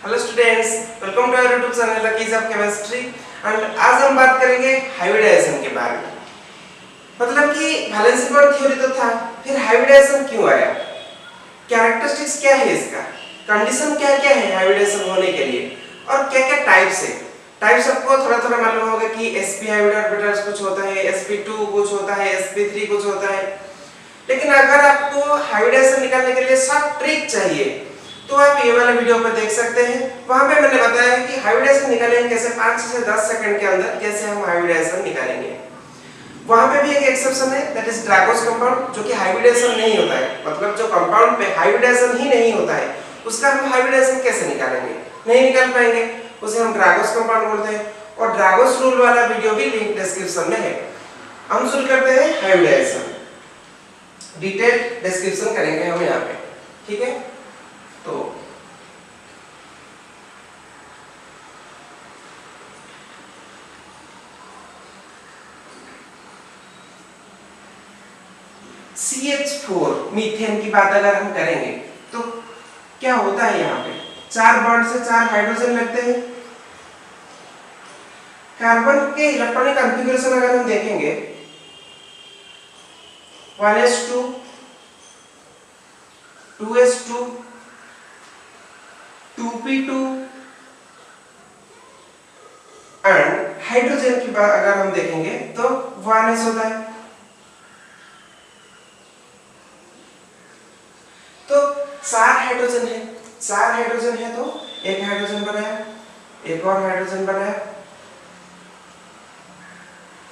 Hello students, welcome to our YouTube channel Luckies of Chemistry. And आज हम बात करेंगे हाइब्रिडाइजेशन के बारे में। मतलब कि वैलेंसी बॉन्ड थ्योरी तो था, फिर हाइब्रिडाइजेशन क्यों आया, कैरेक्टरिस्टिक्स क्या है इसका, कंडीशन क्या क्या है हाइब्रिडाइजेशन होने के लिए, और क्या क्या टाइप्स है। टाइप्स आपको थोड़ा थोड़ा मालूम होगा कि sp हाइब्रिड ऑर्बिटल्स कुछ होता है, sp2 कुछ होता है, sp3 कुछ होता है। लेकिन अगर आपको हाइब्रिडाइजेशन निकालने के लिए सब ट्रिक चाहिए तो आप ये वाला वीडियो पर देख सकते हैं। वहां पे मैंने बताया है कि हाइब्रिडाइजेशन निकालेंगे कैसे, 5 से 10 सेकंड के अंदर कैसे हम हाइब्रिडाइजेशन निकालेंगे। वहां पे भी एक एक्सेप्शन है, दैट इज ड्रैगोस कंपाउंड, जो कि हाइब्रिडाइजेशन नहीं होता है। मतलब जो कंपाउंड पे हाइब्रिडाइजेशन ही नहीं होता है उसका हम हाइब्रिडाइजेशन कैसे निकालेंगे, नहीं निकाल पाएंगे, उसे हम ड्रैगोस कंपाउंड बोलते हैं। और ड्रैगोस रूल वाला वीडियो भी लिंक डिस्क्रिप्शन में है। हम शुरू करते हैं हाइब्रिडाइजेशन, डिटेल डिस्क्रिप्शन करेंगे हम यहाँ पे, ठीक है। तो CH4 मीथेन की बात अगर हम करेंगे तो क्या होता है, यहाँ पे 4 बॉन्ड से 4 हाइड्रोजन लगते हैं। कार्बन के इलेक्ट्रॉनिक कॉन्फ़िगरेशन अगर हम देखेंगे 1s2 2s2 2p2 and hydrogen की बात अगर हम देखेंगे तो 1s होता है। तो 4 हाइड्रोजन है, 4 हाइड्रोजन है तो एक हाइड्रोजन बनाया, एक और हाइड्रोजन बनाया,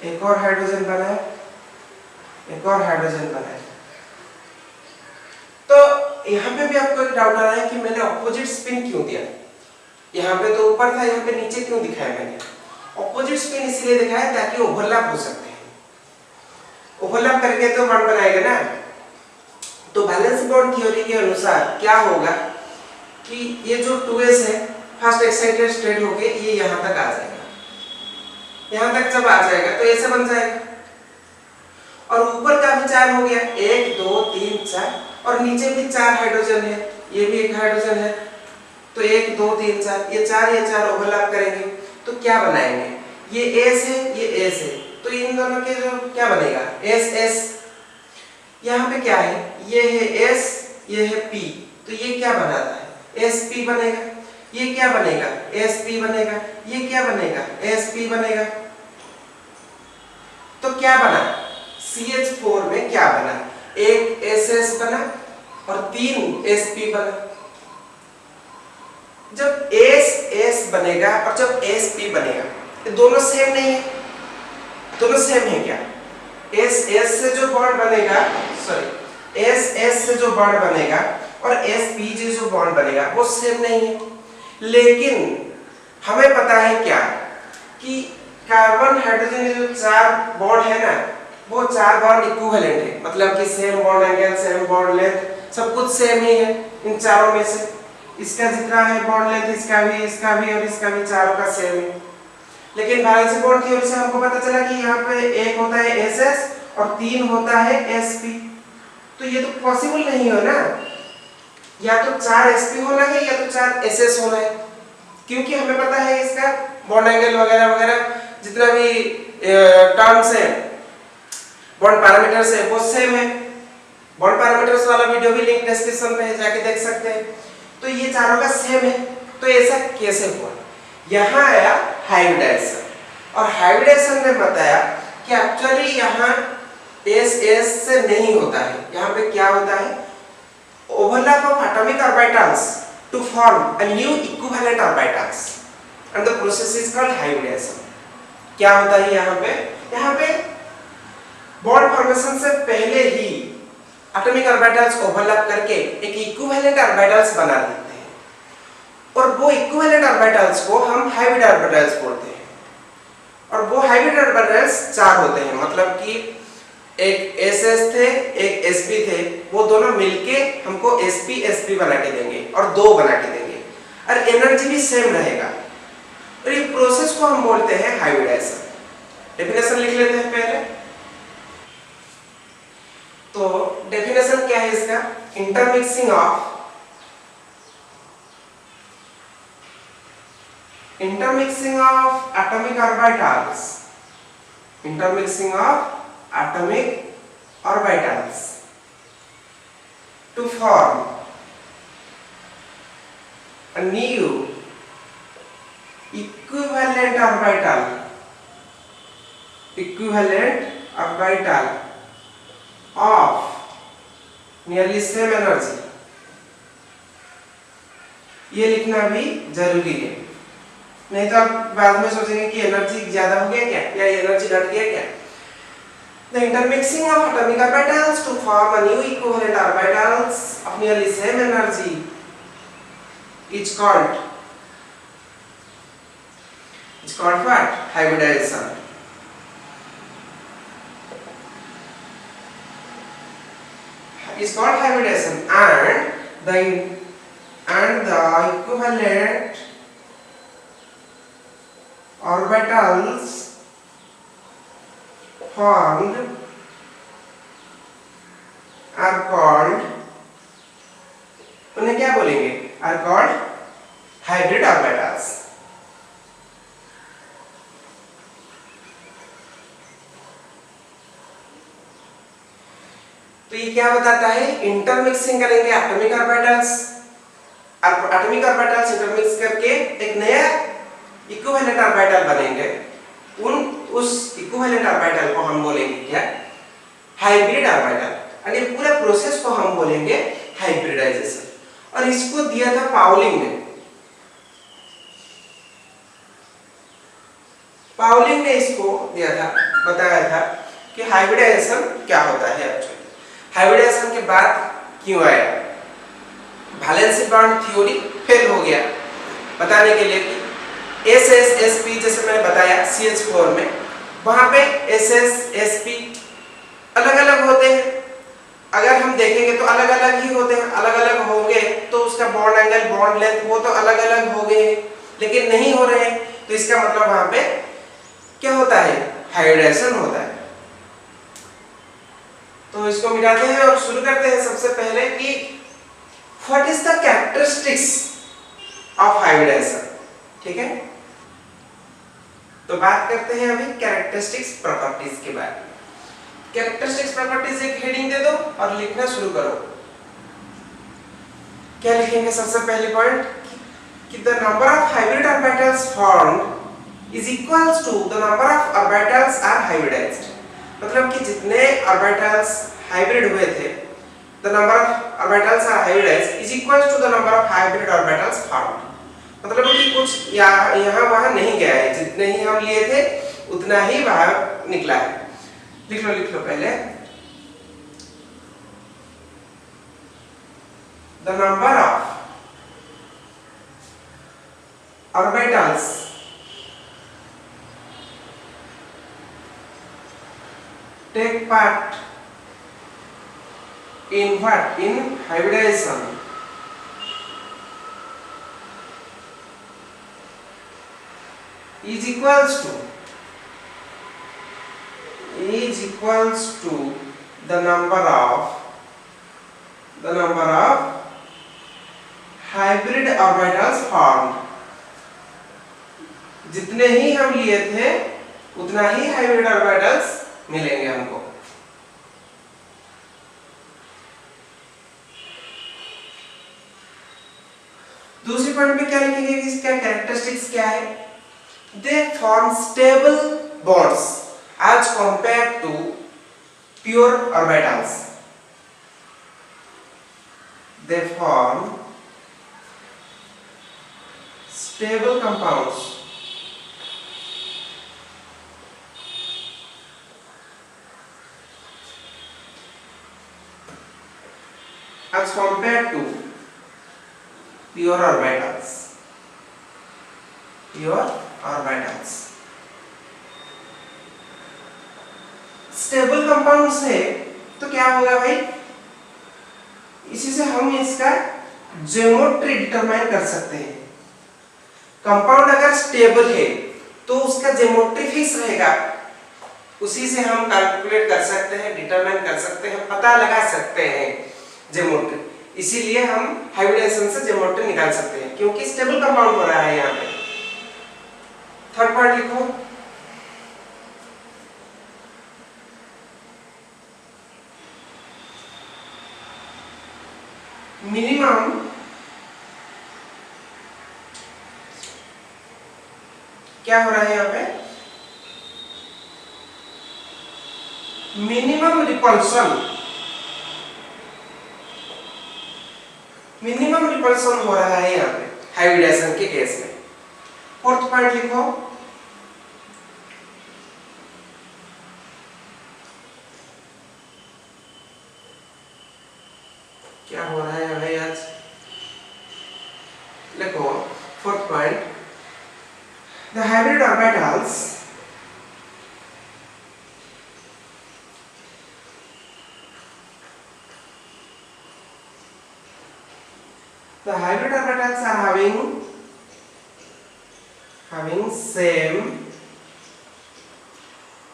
एक और हाइड्रोजन बनाया, एक और हाइड्रोजन बनाया। तो यहाँ पे भी आपको एक डाउट आ रहा है कि मैंने ऑपोजिट स्पिन क्यों दिया। यहाँ पे तो ऊपर था, यहाँ पे नीचे क्यों दिखाया मैंने। ऑपोजिट स्पिन इसलिए दिखाया ताकि ओवरलैप हो सकते हैं, ओवरलैप करके तो बॉन्ड बनाएगा ना। तो वैलेंस बॉन्ड थ्योरी के अनुसार क्या होगा कि ये जो 2s है फर्स्ट एक्साइटेड स्टेट होके ये यहाँ तक आ जाएगा। यहाँ तक जब आ जाएगा तो ऐसे बन जाएगा, और ऊपर का भी 4 हो गया, 1 2 3 4, और नीचे भी 4 हाइड्रोजन है, ये भी एक हाइड्रोजन है। तो 1 2 3 4, ये 4 ओवरलैप करेंगे तो क्या बनाएंगे, ये S है ये S है, तो इन दोनों के जो क्या बनेगा S S। यहाँ पे क्या है, ये है S ये है P, तो ये क्या बनाता है SP बनेगा। ये क्या बनेगा SP बनेगा, ये क्या बनेगा SP बनेगा। तो क्या बना CH4 में, क्या बना, एक SS बना और 3 SP बना। जब S बनेगा और जब SP बनेगा, ये दोनों सेम नहीं है, दोनों सेम है क्या। S से जो बॉन्ड बनेगा, सॉरी S से जो बॉन्ड बनेगा और SP से जो बॉन्ड बनेगा वो सेम नहीं है। लेकिन हमें पता है क्या कि कार्बन हाइड्रोजन जो 4 बॉन्ड है ना, वो 4 बॉन्ड इक्विवेलेंट है, मतलब कि same bond angle, same bond length, सब कुछ सेम ही है इन चारों में से। इसका जितना है बॉन्ड लेंथ, इसका भी और इसका भी, चारों का सेम है। लेकिन वैलेंसी बॉन्ड थ्योरी से हमको पता चला कि यहाँ पे एक होता है SS और 3 होता है SP। तो ये तो पॉसिबल नहीं हो ना, या तो 4 SP होना है या तो 4 SS होना है, क्योंकि हमें पता है इसका बॉन्ड एंगल वगैरह वगैरह जितना भी टर्म्स है, बॉन्ड पैरामीटर्स है, वो सेम है। बॉन्ड पैरामीटर्स वाला वीडियो भी लिंक डिस्क्रिप्शन में है, जाके देख सकते हैं। तो ये चारों का सेम है, तो ऐसा कैसे हुआ। यहाँ आया हाइब्रिडाइजेशन, और हाइब्रिडाइजेशन ने बताया कि एक्चुअली यहाँ S से नहीं होता है, यहाँ पे क्या होता है, overlap of atomic orbitals to form a new equivalent orbitals and the process is called hybridisation. क्या होता है यहाँ पे बॉन्ड फॉर्मेशन से पहले ही एटॉमिक ऑर्बिटल्स ओवरलैप करके एक इक्विवेलेंट ऑर्बिटल्स बना देते हैं, और वो इक्विवेलेंट ऑर्बिटल्स को हम हाइब्रिड ऑर्बिटल्स बोलते हैं। और वो हाइब्रिड ऑर्बिटल्स 4 होते हैं, मतलब कि एक SS थे एक SP थे, वो दोनों मिलके हमको SP बना के देंगे और 2 बना के देंगे, और एनर्जी भी सेम रहेगा, और ये प्रोसेस को हम बोलते हैं हाइब्रिडाइजेशन। डेफिनेशन लिख लेते हैं पहले। तो डेफिनेशन क्या है इसका, intermixing of intermixing of atomic orbitals, intermixing of atomic orbitals to form a new equivalent orbital, equivalent orbital of nearly same energy। ये लिखना भी जरूरी है, नहीं तो आप बाद में सोचेंगे कि एनर्जी ज्यादा हो गया क्या, या एनर्जी घट गया क्या। The intermixing of atomic orbitals to form a new equivalent orbitals of nearly same energy is called what? Hybridization। Is called hybridization, and the equivalent orbitals formed are called, उन्हें क्या बोलेंगे? Are called hybrid orbitals। तो ये क्या बताता है? Intermixing करेंगे atomic orbitals, atomic orbitals intermix करके एक नया इक्विवेलेंट ऑर्बिटल बनेंगे। उस इक्विवेलेंट ऑर्बिटल को हम बोलेंगे क्या? Hybrid orbital. और ये पूरा प्रोसेस को हम बोलेंगे हाइब्रिडाइजेशन। और इसको दिया था पाउलिंग ने। पाउलिंग ने इसको दिया था, बताया था कि हाइब्रिडाइजेशन क्या होता है। एक्चुअली हाइब्रिडाइजेशन के बाद क्यों आया? वैलेंसी बॉन्ड थ्योरी फेल हो गया बताने के लिए कि SSSP जैसे मैंने बताया CH4 में, वहां पे SSSP अलग अलग होते हैं। अगर हम देखेंगे तो अलग अलग ही होते हैं, अलग अलग होंगे तो उसका बॉन्ड एंगल, बॉन्ड लेंथ वो तो अलग अलग हो गए, लेकिन नहीं हो रहे हैं तो इसका मतलब वहां पे क्या होता है? हाइब्रिडाइजेशन होता है। तो इसको मिटाते हैं और शुरू करते हैं सबसे पहले कि what is the characteristics of hybridisation. ठीक है, तो बात करते हैं अभी कैरेक्टरिस्टिक्स प्रॉपर्टीज के बारे में। कैरेक्टरिस्टिक्स प्रॉपर्टीज एक हेडिंग दे दो और लिखना शुरू करो। क्या लिखेंगे? सबसे पहले पॉइंट कि the number of hybrid orbitals formed is equals to the number of orbitals are hybridised. मतलब कि जितने ऑर्बिटल्स हाइब्रिड हुए थे, the number of orbitals are hybridized is equals to the number of hybrid orbitals formed। मतलब कि कुछ यहाँ वहाँ नहीं गया है, जितने ही हम लिए थे उतना ही बाहर निकला है। लिख लो पहले, the number of orbitals take part in what? In hybridization is equals to the number of hybrid orbitals formed। जितने ही हम लिए थे उतना ही हाइब्रिड ऑर्बिटल्स मिलेंगे हमको। दूसरी पॉइंट में क्या लिखेंगे कि इसका कैरेक्टरिस्टिक्स क्या है? They form stable bonds as compared to pure orbitals. They form stable compounds as compared to pure orbitals। Stable compounds है तो क्या होगा भाई? इसी से हम इसका ज्योमेट्री डिटरमाइन कर सकते हैं। कंपाउंड अगर स्टेबल है तो उसका ज्योमेट्री फिक्स रहेगा, उसी से हम कैलकुलेट कर सकते हैं, डिटरमाइन कर सकते हैं, पता लगा सकते हैं ज्योमेट्री। इसीलिए हम हाइब्रिडाइजेशन से ज्योमेट्री निकाल सकते हैं, क्योंकि स्टेबल कंपाउंड हो रहा है यहाँ पे। थर्ड पॉइंट लिखो, मिनिमम क्या हो रहा है यहाँ पे, मिनिमम रिपल्शन, मिनिमम रिपल्शन हो रहा है यहाँ पे हाइब्रिडाइजेशन के केस में। फोर्थ पॉइंट लिखो, क्या हो रहा है भाई आज, लिखो fourth point, the hybrid orbitals the hybrid orbitals are having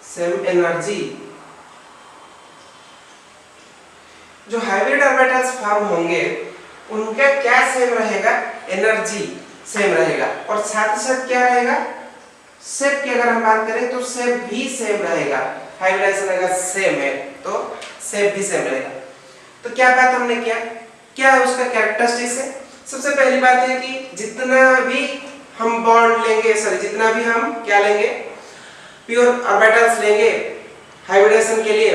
same energy। जो हाइब्रिड ऑर्बिटल्स फॉर्म होंगे उनका क्या सेम रहेगा, एनर्जी सेम रहेगा, और साथ ही साथ क्या रहेगा, शेप की अगर हम बात करें तो शेप भी सेम रहेगा, हाइब्रिडाइजेशन अगर सेम है तो शेप भी सेम रहेगा। तो क्या बात हमने किया, क्या है उसका कैरेक्टरिस्टिक्स है। सबसे पहली बात है कि जितना भी हम बॉन्ड लेंगे, सॉरी जितना भी हम क्या लेंगे, प्योर ऑर्बिटल्स लेंगे हाइब्रिडेशन के लिए,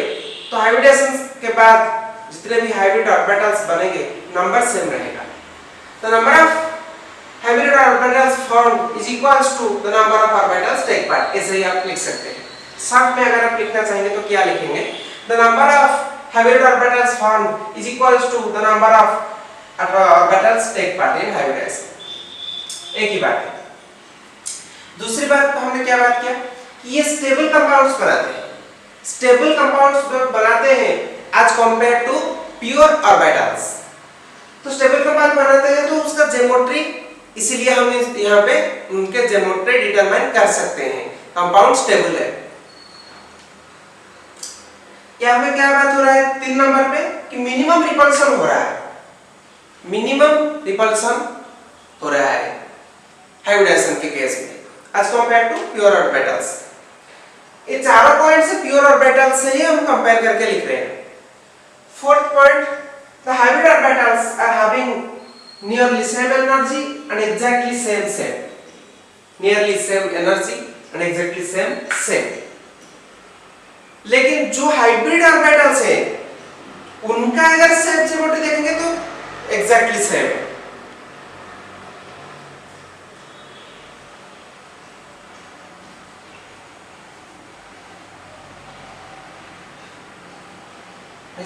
तो हाइब्रिडेशन के बाद जितने भी हाइब्रिड ऑर्बिटल्स बनेंगे नंबर सेम रहेगा। The number of hybrid orbitals formed is equals to the number of orbitals take part, ऐसे ही आप लिख सकते हैं। शॉर्ट में अगर आप लिखना चाहेंगे तो क्या लिखेंगे, the number of hybrid orbitals formed is equals to the number of orbitals take part in hybridisation. एक ही बात है। दूसरी बात हमने क्या बात किया, ये स्टेबल कंपाउंड्स बनाते हैं, स्टेबल कंपाउंड्स बनाते हैं as compare to pure orbitals. तो स्टेबल कंपाउंड बनाते हैं तो उसका ज्योमेट्री, इसीलिए हम यहाँ पे उनके ज्योमेट्री डिटरमाइन कर सकते हैं, कंपाउंड स्टेबल है। क्या हमें क्या बात हो रहा है 3 नंबर पे कि मिनिमम रिपल्शन हो रहा है, मिनिमम रिपल्शन हो रहा है हाइब्रिडाइजेशन के केस में as compare to pure orbitals. ये चारों पॉइंट से प्योर ऑर्बिटल्स से ही हम कंपेयर करके लिख रहे हैं। Fourth point, the hybrid orbitals are having nearly same energy and exactly same shape, nearly same energy and exactly same shape। लेकिन जो हाइब्रिड ऑर्बिटल्स है उनका अगर शेप ज्योमेट्री देखेंगे तो एग्जैक्टली सेम है।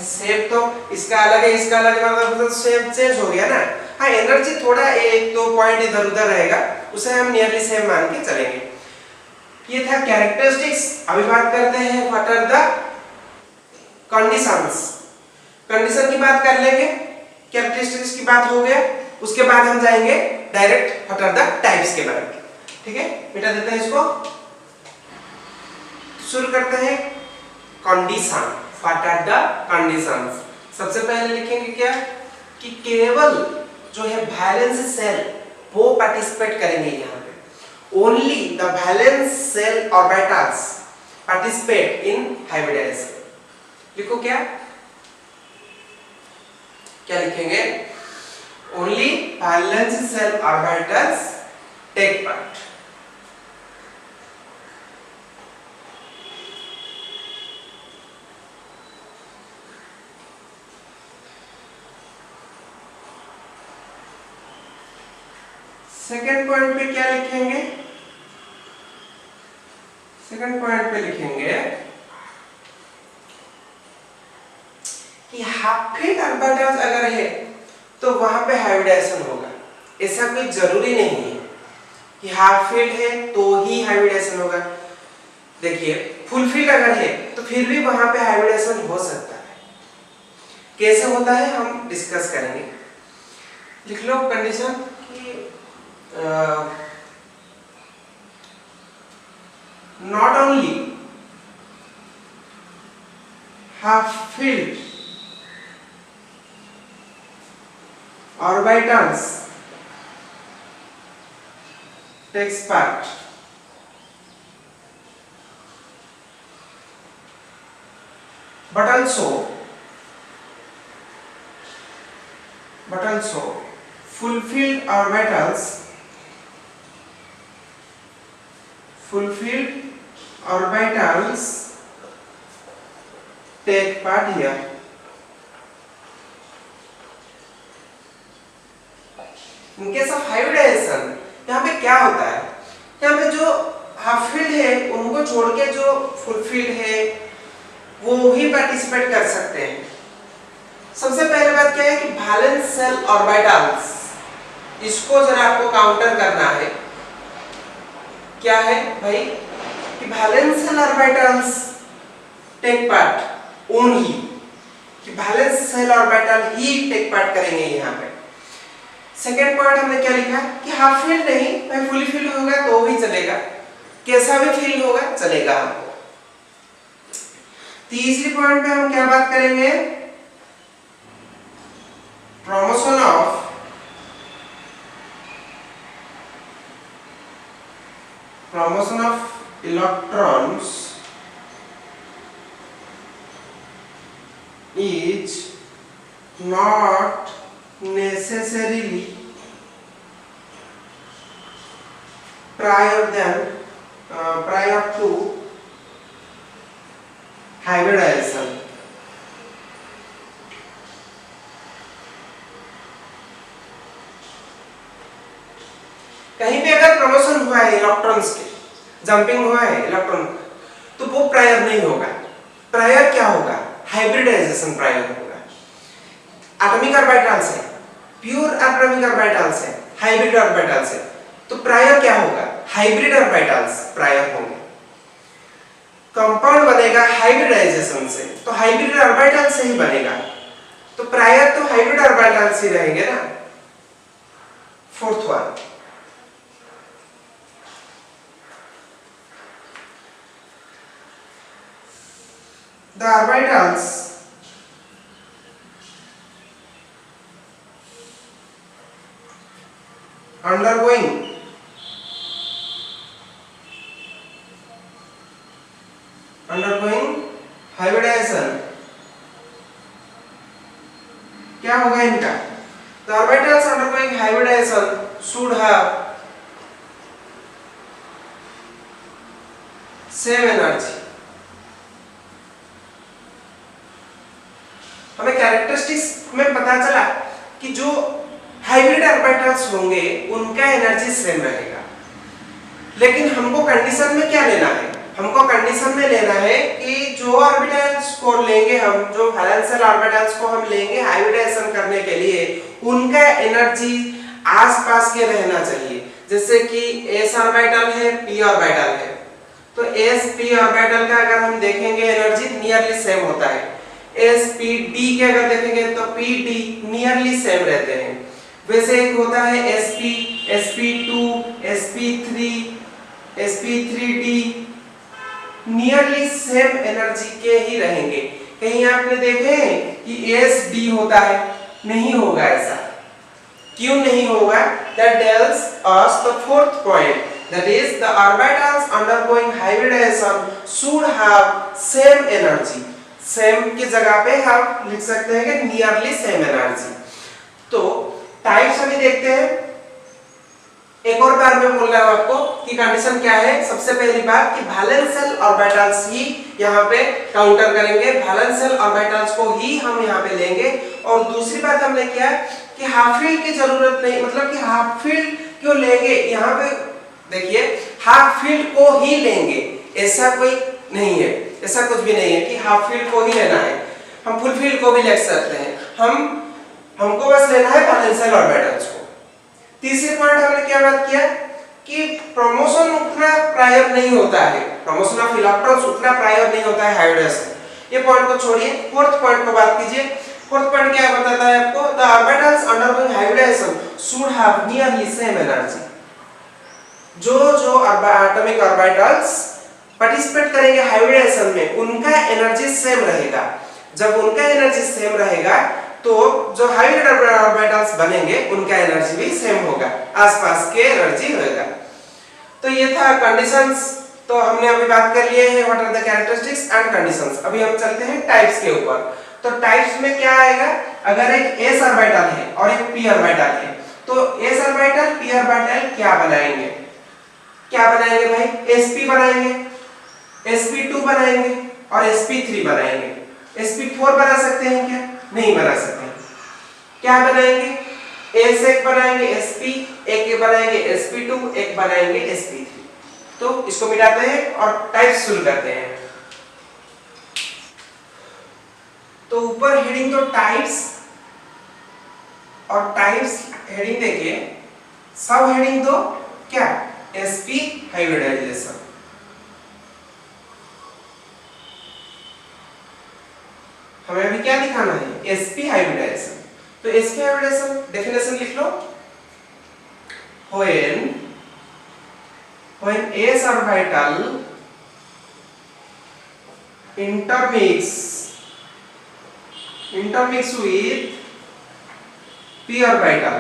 शेप तो इसका अलग है, इसका अलग है, मतलब शेप चेंज हो गया ना। हाँ, एनर्जी थोड़ा 1-2 पॉइंट इधर उधर रहेगा, उसे हम नियरली सेम मान के चलेंगे। ये था कैरेक्टरिस्टिक्स। अभी बात करते हैं what are the conditions. Condition की बात कर लेंगे, कैरेक्टरिस्टिक्स की बात हो गया, उसके बाद हम जाएंगे direct what are the types के बारे में। ठीक है, मिटा देते हैं इसको, शुरू करते हैं condition. What are the conditions. सबसे पहले लिखेंगे क्या कि केवल जो है वैलेंस सेल वो पार्टिसिपेट करेंगे यहाँ पे, only the valence shell orbitals participate in hybridization. लिखो क्या क्या लिखेंगे, only valence shell orbitals take part. Second point पे क्या लिखेंगे, सेकेंड पॉइंट पे लिखेंगे कि हाफ फील्ड ऑर्बिटल्स अगर है तो वहां पे हाइब्रिडाइजेशन होगा। ऐसा कोई जरूरी नहीं है कि हाफ फील्ड है तो ही हाइब्रिडाइजेशन होगा। देखिए फुल फील्ड अगर है तो फिर भी वहां पे हाइब्रिडाइजेशन हो सकता है। कैसे होता है हम डिस्कस करेंगे। लिख लो कंडीशन कि not only half filled orbitals takes part but also fulfilled orbitals take part here. In case of hybridization यहाँ पे क्या होता है, यहाँ पे जो हाफ फील्ड है उनको छोड़ के जो फुल फील्ड है वो ही पार्टिसिपेट कर सकते हैं। सबसे पहले बात क्या है कि वैलेंस शेल ऑर्बिटल्स, इसको जरा आपको काउंटर करना है। क्या है भाई कि valence shell orbitals take part only, कि वैलेंस शेल ऑर्बिटल ही टेक पार्ट करेंगे यहाँ पे। सेकेंड पॉइंट हमने क्या लिखा कि हाफ फील्ड नहीं भाई, फुली फील्ड होगा तो ही चलेगा, कैसा भी फील्ड होगा चलेगा हमको। तीसरी पॉइंट पे हम क्या बात करेंगे, promotion of electrons is not necessarily prior to hybridization। कहीं पे अगर प्रमोशन हुआ है इलेक्ट्रॉन्स के, जंपिंग हुआ है इलेक्ट्रॉन, तो वो प्रायर नहीं होगा। प्रायर क्या होगा, हाइब्रिडाइजेशन प्रायर होगा। एटॉमिक ऑर्बिटल्स है, प्योर एटॉमिक ऑर्बिटल्स है, हाइब्रिड ऑर्बिटल्स है, तो प्रायर क्या होगा, हाइब्रिड ऑर्बिटल्स प्रायर होंगे। कंपाउंड बनेगा हाइब्रिडाइजेशन से, तो हाइब्रिड ऑर्बिटल से ही बनेगा, तो प्रायर तो हाइब्रिड ऑर्बिटल्स ही रहेंगे ना। Fourth one, the orbitals undergoing hybridization क्या होगा इनका, the orbitals undergoing hybridization should have same energy। हमें कैरेक्टरिस्टिक्स में पता चला कि जो हाइब्रिड ऑर्बिटल्स होंगे उनका एनर्जी सेम रहेगा, लेकिन हमको कंडीशन में क्या लेना है, हमको कंडीशन में लेना है कि जो ऑर्बिटल्स को लेंगे हम, जो वैलेंस शेल ऑर्बिटल्स को हम लेंगे हाइब्रिडाइजेशन करने के लिए, उनका एनर्जी आसपास के रहना चाहिए। जैसे कि s ऑर्बिटल है, p ऑर्बिटल है, तो s p ऑर्बिटल का अगर हम देखेंगे एनर्जी नियरली सेम होता है। s p d के अगर देखेंगे तो p d नियरली सेम रहते हैं। वैसे एक होता है sp, sp2, sp3, sp3d nearly same energy के ही रहेंगे। कहीं आपने देखे कि s d होता है, नहीं होगा ऐसा। क्यों नहीं होगा, that tells us the fourth point, that is the orbitals undergoing hybridization should have same energy। Same की जगह पे हम लिख सकते हैं कि नियरली सेम एनर्जी। तो टाइप्स अभी देखते हैं, एक और बार मैं बोल रहा हूं आपको कि कंडीशन क्या है। सबसे पहली बात कि वैलेंस शेल ऑर्बिटल्स ही यहाँ पे काउंटर करेंगे, वैलेंस शेल ऑर्बिटल्स को ही हम यहाँ पे लेंगे। और दूसरी बात हमने किया कि हाफ फील्ड की जरूरत नहीं, मतलब कि हाफ फील्ड क्यों लेंगे, यहाँ पे देखिए हाफ फील्ड को ही लेंगे, ऐसा कोई नहीं है, ऐसा कुछ भी नहीं है कि हाफ फील्ड को ही लेना है, हम फुल फील्ड को भी ले सकते हैं। हमको बस लेना है वैलेंस शेल ऑर्बिटल्स को। तीसरे पॉइंट हमने क्या बात किया कि प्रमोशन उतना प्रायर नहीं होता है, प्रमोशन ऑफ इलेक्ट्रॉन्स उतना प्रायर नहीं होता है हाइब्रिडाइजेशन। ये पॉइंट को छोड़िए, फोर्थ पॉइंट को बात कीजिए। फोर्थ पॉइंट क्या बताता है आपको, the orbitals undergoing hybridization should have nearly same energy. जो एटॉमिक ऑर्बिटल्स पार्टिसिपेट करेंगे हाइब्रिडाइजेशन में उनका एनर्जी सेम रहेगा। जब उनका एनर्जी सेम रहेगा तो जो हाइब्रिड ऑर्बिटल्स बनेंगे उनका एनर्जी भी सेम होगा, आसपास के एनर्जी होगा। तो ये था कंडीशंस तो हमने अभी बात कर लिए हैं what are the characteristics and conditions. अभी हम चलते हैं टाइप्स के ऊपर। तो टाइप्स में क्या आएगा, अगर एक s ऑर्बिटल है और एक p ऑर्बिटल है तो s ऑर्बिटल p ऑर्बिटल क्या बनाएंगे, क्या बनाएंगे भाई, sp बनाएंगे, sp2 बनाएंगे और sp3 बनाएंगे। sp4 बना सकते हैं क्या, नहीं बना सकते हैं। क्या बनाएंगे, s1 बनाएंगे sp, एक बनाएंगे sp2, एक बनाएंगे sp3। तो इसको मिटाते हैं और टाइप्स शुरू करते हैं। तो ऊपर हेडिंग तो टाइप्स और टाइप्स हेडिंग देखिए, सब हेडिंग तो क्या, sp हाइब्रिडाइजेशन। हमें अभी क्या दिखाना है, sp हाइब्रिडाइजेशन। तो sp हाइब्रिडाइजेशन डेफिनेशन लिख लो, when s orbital intermix with p orbital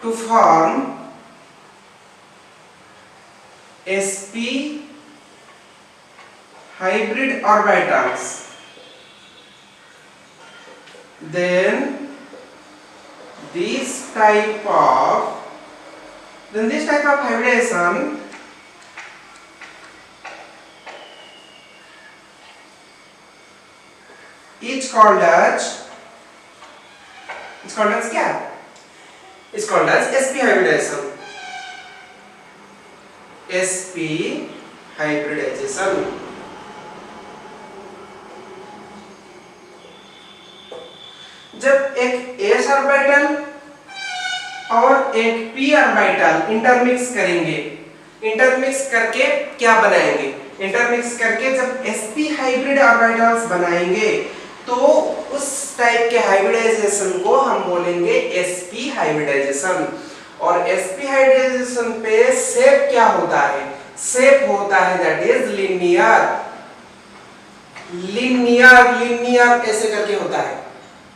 to form sp hybrid orbitals, then this type of hybridization is called as क्या, is called as sp hybridization, sp hybridization। जब एक s orbital और एक p orbital intermix करेंगे, intermix करके क्या बनाएंगे, intermix करके जब sp हाइब्रिड ऑर्बिटल्स बनाएंगे तो उस टाइप के हाइब्रिडाइजेशन को हम बोलेंगे sp हाइब्रिडाइजेशन। और sp हाइब्रिडाइजेशन पे शेप क्या होता है, शेप होता है दैट इज लीनियर, लीनियर ऐसे करके होता है।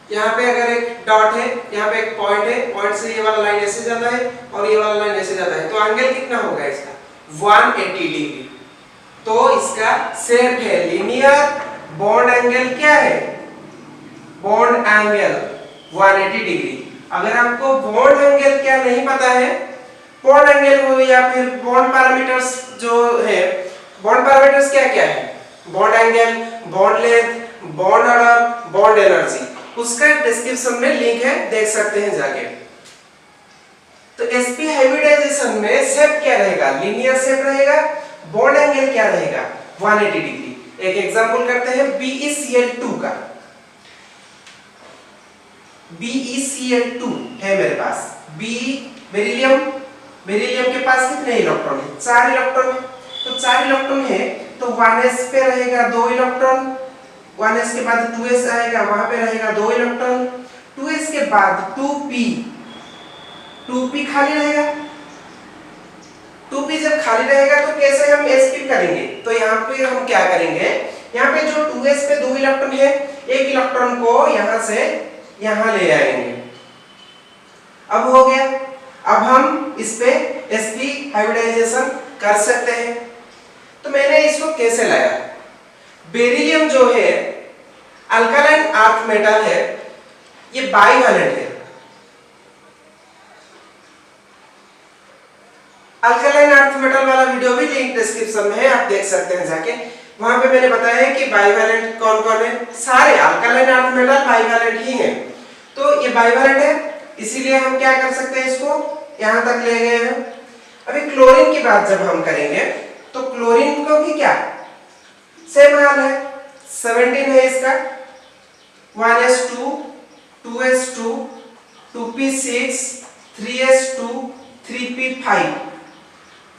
यहाँ पे अगर एक डॉट है, यहाँ पे एक पॉइंट है, पॉइंट से ये वाला लाइन ऐसे जाता है और ये वाला लाइन ऐसे जाता है, तो एंगल कितना होगा इसका, 180 डिग्री। तो इसका शेप है लीनियर। बॉन्ड एंगल क्या है, बॉन्ड एंगल 180 डिग्री। अगर आपको बॉन्ड एंगल क्या नहीं पता है, बॉन्ड एंगल हो या फिर बॉन्ड पैरामीटर्स जो है, बॉन्ड पैरामीटर्स क्या क्या है, bond angle, bond length, bond order, bond energy, उसका डिस्क्रिप्शन में लिंक है, देख सकते हैं जाके। तो sp हाइब्रिडाइजेशन में शेप क्या रहेगा, लीनियर शेप रहेगा। बॉन्ड एंगल क्या रहेगा, 180 डिग्री। एक एग्जांपल करते हैं BeCl2 का। BeCl2 है मेरे पास, बेरिलियम के पास कितने इलेक्ट्रॉन है, 4 इलेक्ट्रॉन है। तो 4 इलेक्ट्रॉन है तो 1s पे रहेगा 2 इलेक्ट्रॉन, 1s के बाद 2s आएगा, वहां पे रहेगा 2 इलेक्ट्रॉन, 2s के बाद 2p खाली रहेगा। 2p जब खाली रहेगा तो कैसे हम sp करेंगे, तो यहाँ पे हम क्या करेंगे, यहाँ पे जो 2s पे 2 इलेक्ट्रॉन है, एक इलेक्ट्रॉन को यहाँ से यहाँ ले आएंगे। अब हो गया, अब हम इस पे sp हाइब्रिडाइजेशन कर सकते हैं। तो मैंने इसको कैसे लाया, बेरिलियम जो है अल्कालाइन अर्थ मेटल है, ये बाइवैलेंट है। अल्कालाइन अर्थ मेटल वाला वीडियो भी लिंक डिस्क्रिप्शन में है, आप देख सकते हैं जाके। वहां पे मैंने बताया है कि बाइवैलेंट कौन कौन है, सारे अल्कालाइन अर्थ मेटल बाइवैलेंट ही हैं। तो ये बाइवैलेंट है, इसीलिए हम क्या कर सकते हैं, इसको यहां तक ले गए हैं। अभी क्लोरीन की बात जब हम करेंगे तो क्लोरीन को भी क्या सेम हाल है, 17 है इसका, 1s2, 2s2, 2p6, 3s2, 3p5।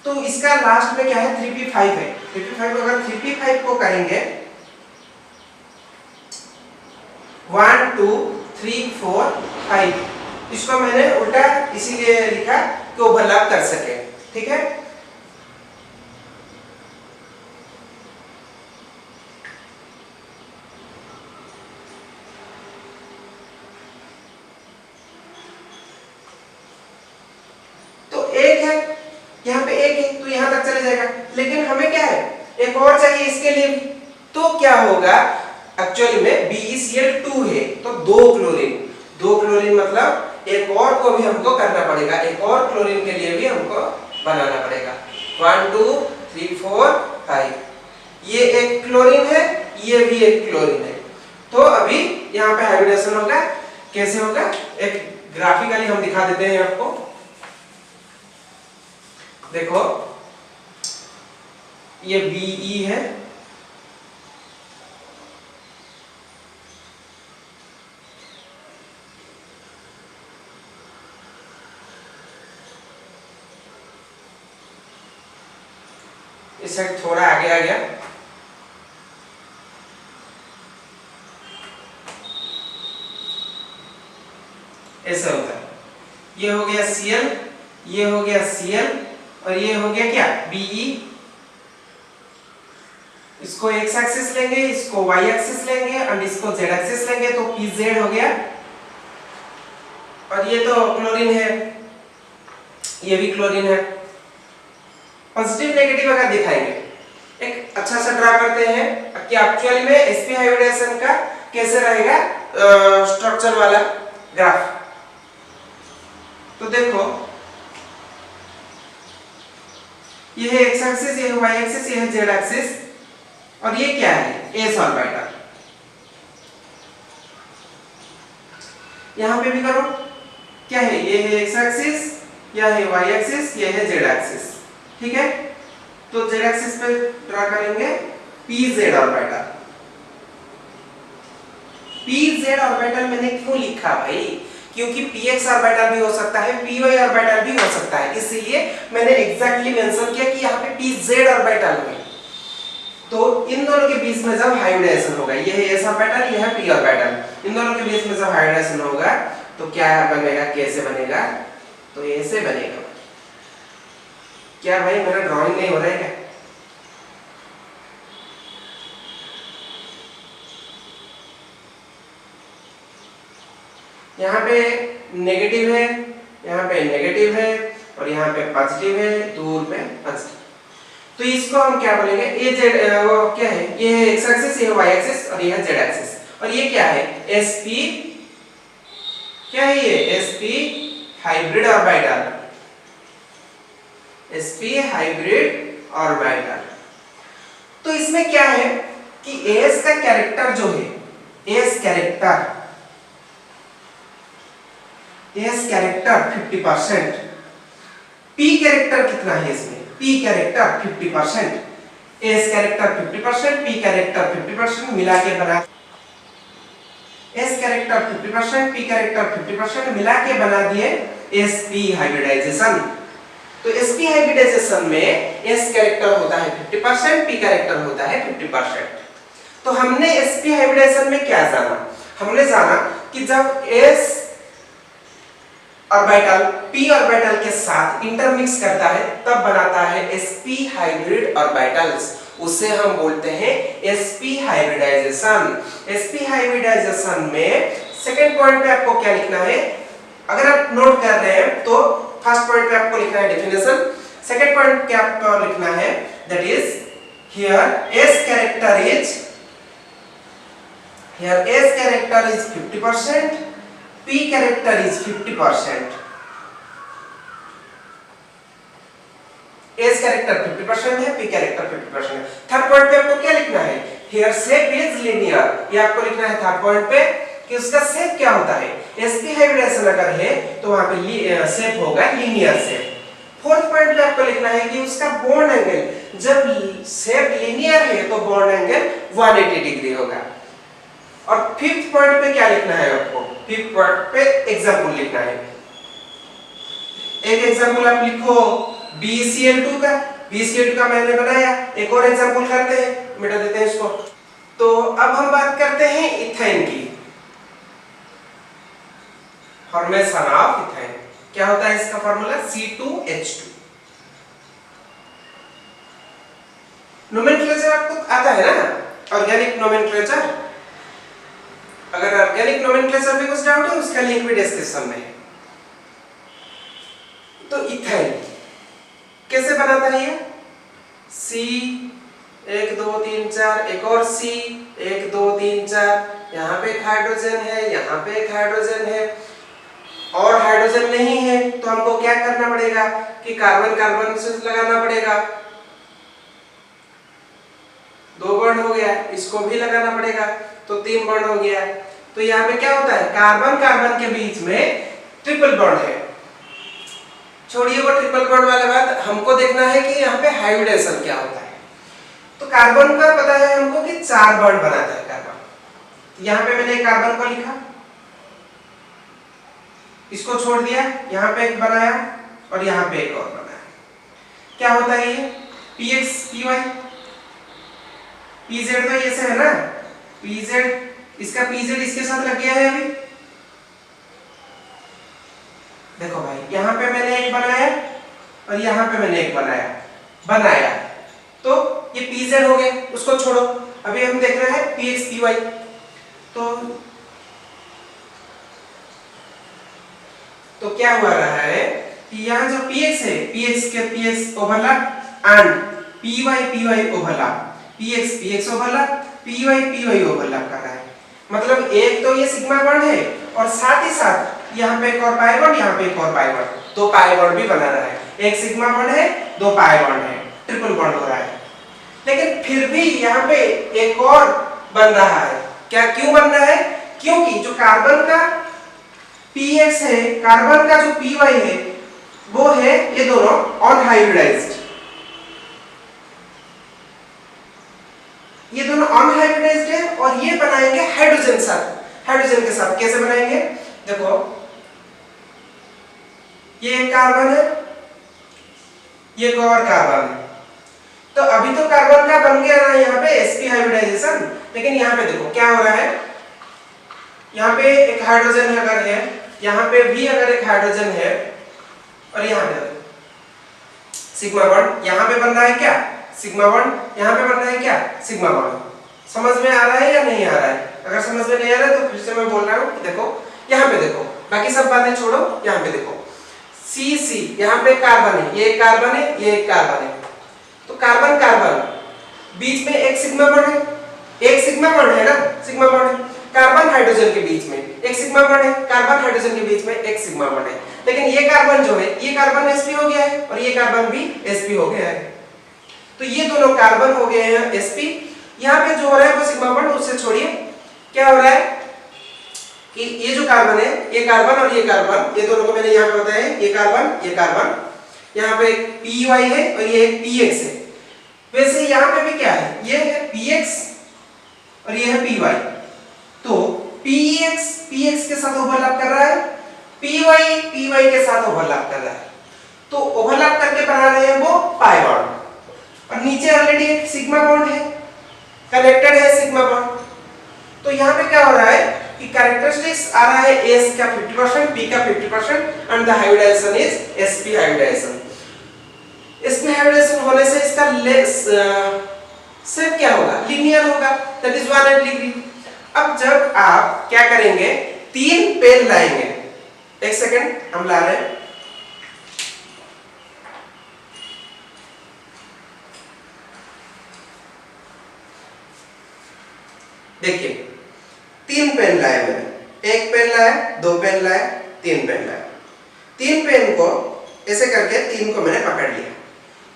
तो इसका लास्ट में क्या है, 3p5 है। 3p5 अगर 3p5 को करेंगे 1 2 3 4 5, इसको मैंने उल्टा इसीलिए लिखा कि ओवरलैप कर सके, ठीक है। है, यहाँ पे एक है तो यहाँ तक चले जाएगा, लेकिन हमें क्या है एक और चाहिए इसके लिए भी। तो क्या होगा, एक्चुअली में BeCl2 है तो दो क्लोरीन मतलब एक और को भी हमको करना पड़ेगा, एक और क्लोरीन के लिए भी हमको बनाना पड़ेगा। 1 2 3 4 5, ये एक क्लोरीन है, ये भी एक क्लोरीन है। तो अभी यहाँ पे हाइब्रिडेशन होगा, कैसे होगा एक ग्राफिकली हम दिखा देते हैं आपको। देखो ये Be है, इस साइड थोड़ा आगे आ गया, ऐसा होता है। ये हो गया Cl, ये हो गया Cl और ये हो गया क्या Be। इसको x एक्सिस लेंगे, इसको y एक्सिस लेंगे और इसको z एक्सिस लेंगे तो Pz हो गया। और ये तो क्लोरीन है, ये भी क्लोरीन है। पॉजिटिव नेगेटिव अगर दिखाएंगे, एक अच्छा सा ड्रा करते हैं कि एक्चुअली में sp हाइब्रिडेशन का कैसे रहेगा स्ट्रक्चर वाला ग्राफ। तो देखो ये है x एक्सिस, ये है y एक्सिस, ये है z एक्सिस और ये क्या है s ऑर्बिटल। यहां पे भी करो, क्या है ये है x एक्सिस, यह है y एक्सिस, ये है z एक्सिस, ठीक है। तो z एक्सिस पे ड्रा करेंगे pz ऑर्बिटल। pz ऑर्बिटल मैंने क्यों लिखा भाई, क्योंकि px ऑर्बिटल भी हो सकता है, py ऑर्बिटल भी हो सकता है, इसलिए मैंने एग्जैक्टली मेंशन किया कि यहाँ पे pz ऑर्बिटल है। तो इन दोनों के बीच में जब हाइब्रिडेशन होगा, ये है s ऑर्बिटल, यह है p ऑर्बिटल, इन दोनों के बीच में जब हाइब्रिडेशन होगा तो क्या बनेगा, कैसे बनेगा, तो ऐसे बनेगा। क्या भाई मेरा ड्राइंग नहीं हो रहा है क्या? यहाँ पे नेगेटिव है, यहाँ पे नेगेटिव है और यहाँ पे पॉजिटिव है, दूर में पॉजिटिव। तो इसको हम क्या बोलेंगे, ये जेड वो क्या है, ये है x एक्सिस, ये है y एक्सिस और ये है z एक्सिस। और ये क्या है sp, क्या है ये sp hybrid orbital, sp hybrid orbital. तो इसमें क्या है कि s का कैरेक्टर जो है, s कैरेक्टर 50%, p कैरेक्टर कितना है इसमें, p character 50%, s character 50%, p character 50% मिला के बना, s कैरेक्टर 50%, p कैरेक्टर 50% मिला के बना दिए sp हाइब्रिडाइजेशन। तो sp हाइब्रिडाइजेशन में s कैरेक्टर होता है 50%, p कैरेक्टर होता है 50%। तो हमने sp हाइब्रिडाइजेशन में क्या जाना, हमने जाना कि जब s ऑर्बिटल p ऑर्बिटल के साथ इंटरमिक्स करता है तब बनाता है sp हाइब्रिड ऑर्बिटल्स, उसे हम बोलते हैं sp हाइब्रिडाइजेशन। sp हाइब्रिडाइजेशन में सेकंड पॉइंट पे आपको क्या लिखना है, अगर आप नोट कर रहे हैं तो फर्स्ट पॉइंट पे आपको लिखना है डेफिनेशन, सेकंड पॉइंट पे आपको लिखना है that is here s character is, here s character is 50%, p character is 50%, s character 50% है, p character 50% है। थर्ड पॉइंट पे आपको क्या लिखना है, here shape is linear, ये आपको लिखना है थर्ड पॉइंट पे कि उसका शेप क्या होता है, sp हाइब्रिडेशन अगर है तो वहां पे शेप होगा लीनियर शेप। फोर्थ पॉइंट पे आपको लिखना है कि उसका बॉन्ड एंगल, जब शेप लीनियर है तो बॉन्ड एंगल 180 डिग्री होगा। और फिफ्थ पॉइंट पे क्या लिखना है आपको, फिफ्थ पॉइंट पे एग्जांपल लिखना है। एक एग्जांपल आप लिखो BeCl2 का, BeCl2 का मैंने बनाया, एक और एग्जांपल करते हैं, मिटा देते हैं इसको। तो अब हम बात करते हैं इथाइन की, फॉर्मेशन ऑफ इथाइन। क्या होता है इसका फॉर्मूला, C2H2। नोमेनक्लेचर आपको आता है ना, ऑर्गेनिक नोमेनक्लेचर। अगर ऑर्गेनिक नोमेनक्लेचर में कुछ डाउट है उसका लिंक भी डिस्क्रिप्शन में है। तो इथाइन, कैसे बनाता है ये? C 1 2 3 4, एक और C 1 2 3 4, यहाँ पे एक हाइड्रोजन है, यहाँ पे एक हाइड्रोजन है, और हाइड्रोजन नहीं है तो हमको क्या करना पड़ेगा कि कार्बन कार्बन से लगाना पड़ेगा। 2 बॉन्ड हो गया, इसको भी लगाना पड़ेगा तो 3 बॉन्ड हो गया। तो यहाँ पे क्या होता है, कार्बन कार्बन के बीच में ट्रिपल बॉन्ड है। छोड़िए वो ट्रिपल बॉन्ड वाला बात, हमको देखना है कि यहाँ पे हाइब्रिडेशन क्या होता है। तो कार्बन का पता है हमको कि 4 बॉन्ड बनाता है कार्बन। यहाँ पे मैंने कार्बन को लिखा, इसको छोड़ दिया, यहाँ पे एक बनाया और यहाँ पे एक और बनाया। क्या होता है ये? px py pz तो ये से है ना, pz, इसका pz इसके साथ लग गया है अभी। देखो भाई, यहाँ पे मैंने एक बनाया और यहाँ पे मैंने एक बनाया तो ये pz हो गए, उसको छोड़ो। अभी हम देख रहे हैं px py। तो क्या हुआ रहा है कि यहाँ जो px है, px के px overlap and py py overlap, px px overlap, py py overlap कर रहा है। मतलब एक तो ये सिग्मा बॉन्ड है और साथ ही साथ यहाँ पे एक और पाई बॉन्ड, यहाँ पे एक और पाई बॉन्ड, 2 पाई बॉन्ड भी बना रहा है। एक सिग्मा बॉन्ड है, 2 पाई बॉन्ड है, ट्रिपल बॉन्ड हो रहा है। लेकिन फिर भी यहाँ पे एक और बन रहा है। क्या क्यों बन रहा है? क्योंकि जो कार्बन का px है, कार्बन का जो py है, वो है ये दोनों अनहाइब्रिडाइज्ड। ये दोनों अनहाइब्रिडाइज्ड है और ये बनाएंगे हाइड्रोजन साथ, हाइड्रोजन के साथ। कैसे बनाएंगे? देखो, ये एक कार्बन है, ये एक और कार्बन है। तो अभी तो कार्बन का बन गया ना यहाँ पे sp हाइब्रिडाइजेशन, लेकिन यहाँ पे देखो क्या हो रहा है। यहाँ पे एक हाइड्रोजन अगर है, यहाँ पे भी अगर एक हाइड्रोजन है, और यहाँ पे सिग्मा बॉन्ड यहाँ पे बन रहा है क्या? सिग्मा बॉन्ड यहाँ पे बन रहा है क्या? Sigma bond. समझ में आ रहा है या नहीं आ रहा है? अगर समझ में नहीं आ रहा है तो फिर से मैं बोल रहा हूँ, देखो यहाँ पे देखो, बाकी सब बातें छोड़ो, यहाँ पे देखो C C, यहाँ पे कार्बन है, ये एक कार्बन है, ये एक कार्बन है। तो कार्बन कार्बन बीच में एक सिग्मा बॉन्ड है, एक सिग्मा बॉन्ड है ना, सिग्मा बॉन्ड है। कार्बन हाइड्रोजन के बीच में एक सिग्मा बॉन्ड है, कार्बन हाइड्रोजन के बीच में एक सिग्मा बॉन्ड है। लेकिन ये कार्बन जो है, ये कार्बन sp हो गया है और ये कार्बन भी sp हो गया है। तो ये दोनों कार्बन हो गए हैं sp। यहाँ पे जो हो रहा है वो सिग्मा बॉन्ड, उससे छोड़िए। क्या हो रहा है कि ये जो कार्बन है, ये कार्बन और ये कार्बन, ये दोनों को मैंने यहाँ पे बताया है, ये कार्बन, ये कार्बन, यहाँ पे एक py है और ये एक px है। वैसे यहाँ पे भी क्या है, ये है px और ये है py। तो px px के साथ ओवरलैप कर रहा है, py py के साथ ओवरलैप कर रहा है। तो ओवरलैप करके बना रहे हैं वो पाई बॉन्ड, और नीचे ऑलरेडी एक सिग्मा बॉन्ड है, कनेक्टेड है सिग्मा बॉन्ड। तो यहाँ पे क्या हो रहा है कि कैरेक्टरिस्टिक्स आ रहा है S का 50%, P का 50% and the hybridization is sp hybridization. sp hybridization होने से इसका शेप क्या होगा? लीनियर होगा, दैट इज 180 डिग्री। अब जब आप क्या करेंगे, 3 पेन लाएंगे, एक सेकंड हम ला रहे हैं। देखिए 3 पेन लाए मैंने, 1 पेन लाया, 2 पेन लाया, 3 पेन लाया। 3 पेन को ऐसे करके 3 को मैंने पकड़ लिया।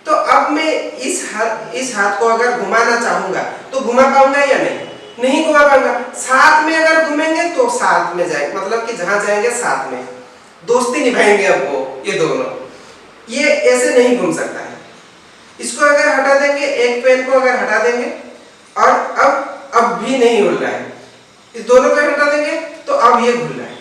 तो अब मैं इस हाथ को अगर घुमाना चाहूंगा तो घुमा पाऊंगा या नहीं? नहीं घुमा पाऊंगा। साथ में अगर घूमेंगे तो साथ में जाएंगे, मतलब कि जहां जाएंगे साथ में दोस्ती निभाएंगे। अब वो ये दोनों, ये ऐसे नहीं घूम सकता है। इसको अगर हटा देंगे, एक पेन को अगर हटा देंगे और अब भी नहीं हिल रहा है, इस दोनों को हटा देंगे तो अब ये घूम रहा है।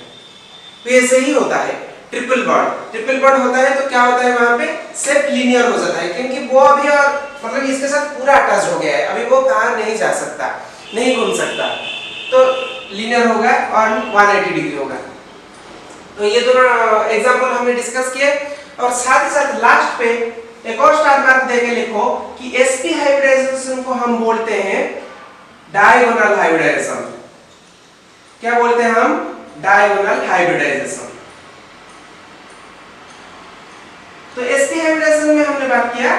तो ऐसे ही होता है ट्रिपल बॉन्ड। ट्रिपल बॉन्ड होता है तो क्या होता है, वहां पे सेट लीनियर हो जाता है, क्योंकि वो अभी और मतलब इसके साथ पूरा अटैच हो गया है, अभी वो कहां नहीं जा सकता, नहीं घूम सकता, तो लीनियर होगा और 180 डिग्री होगा। तो ये दोनों एग्जांपल हमने डिस्कस किए, और साथ ही साथ लास्ट पे एक और स्टार मार्क देके लिखो कि sp हाइब्रिडाइजेशन को हम बोलते हैं डायगोनल हाइब्रिडाइजेशन। क्या बोलते हैं हम? Diagonal hybridization. तो sp हाइब्रिडाइजेशन में हमने बात किया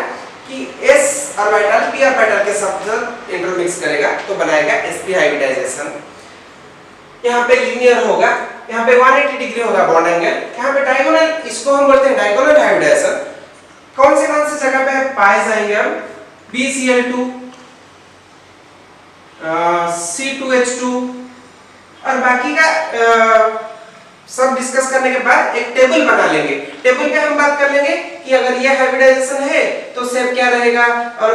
कि s ऑर्बिटल p ऑर्बिटल के साथ इंटरमिक्स करेगा तो बनाएगा sp हाइब्रिडाइजेशन। यहाँ पे लीनियर होगा, यहाँ पे 180 डिग्री होगा बॉन्ड एंगल, यहाँ पे डायगोनल, इसको हम बोलते हैं डायगोनल हाइब्रिडाइजेशन। कौन से जगह पे है? पाइज आएंगे हम BCl2 C2H2 और बाकी का सब डिस्कस करने के बाद एक टेबल बना लेंगे। टेबल पे हम बात कर लेंगे कि अगर ये हाइब्रिडाइजेशन है तो शेप क्या रहेगा और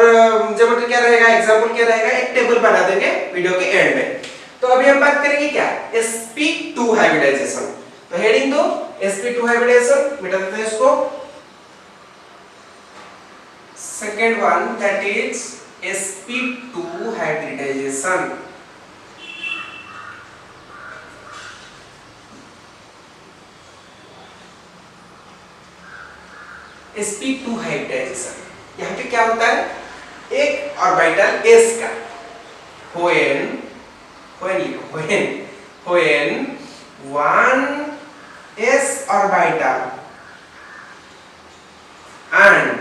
ज्योमेट्री क्या रहेगा, एग्जांपल क्या रहेगा, एक टेबल बना देंगे वीडियो के एंड में। तो अभी हम बात करेंगे क्या? sp2 hybridisation. तो हेडिंग दो sp2 हाइब्रिडाइजेशन, मिटा देते हैं इसको। Second one that is sp2 hybridization. sp2 hybridization यहाँ पे क्या होता है? एक ऑर्बिटल s का when one s orbital and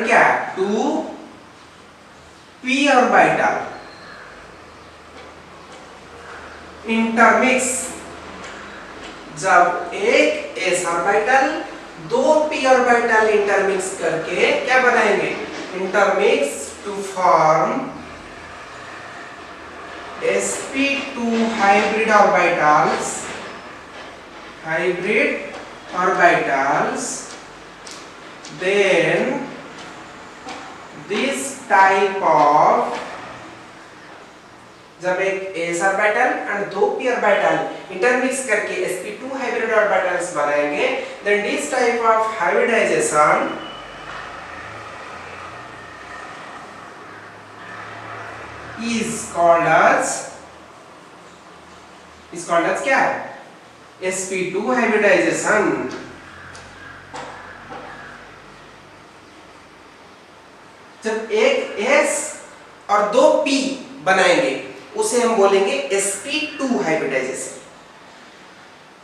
क्या? two p orbital इंटरमिक्स, जब एक s ऑर्बिटल दो p ऑर्बिटल इंटरमिक्स करके क्या बनाएंगे? Intermix to form sp2 hybrid orbitals, then this type of, जब एक s ऑर्बिटल और दो p ऑर्बिटल इंटरमिक्स करके sp2 हाइब्रिड ऑर्बिटल्स बनाएंगे, then this type of hybridization is called as क्या? sp2 hybridisation. जब एक s और दो p बनाएंगे उसे हम बोलेंगे sp2 हाइब्रिडाइजेशन।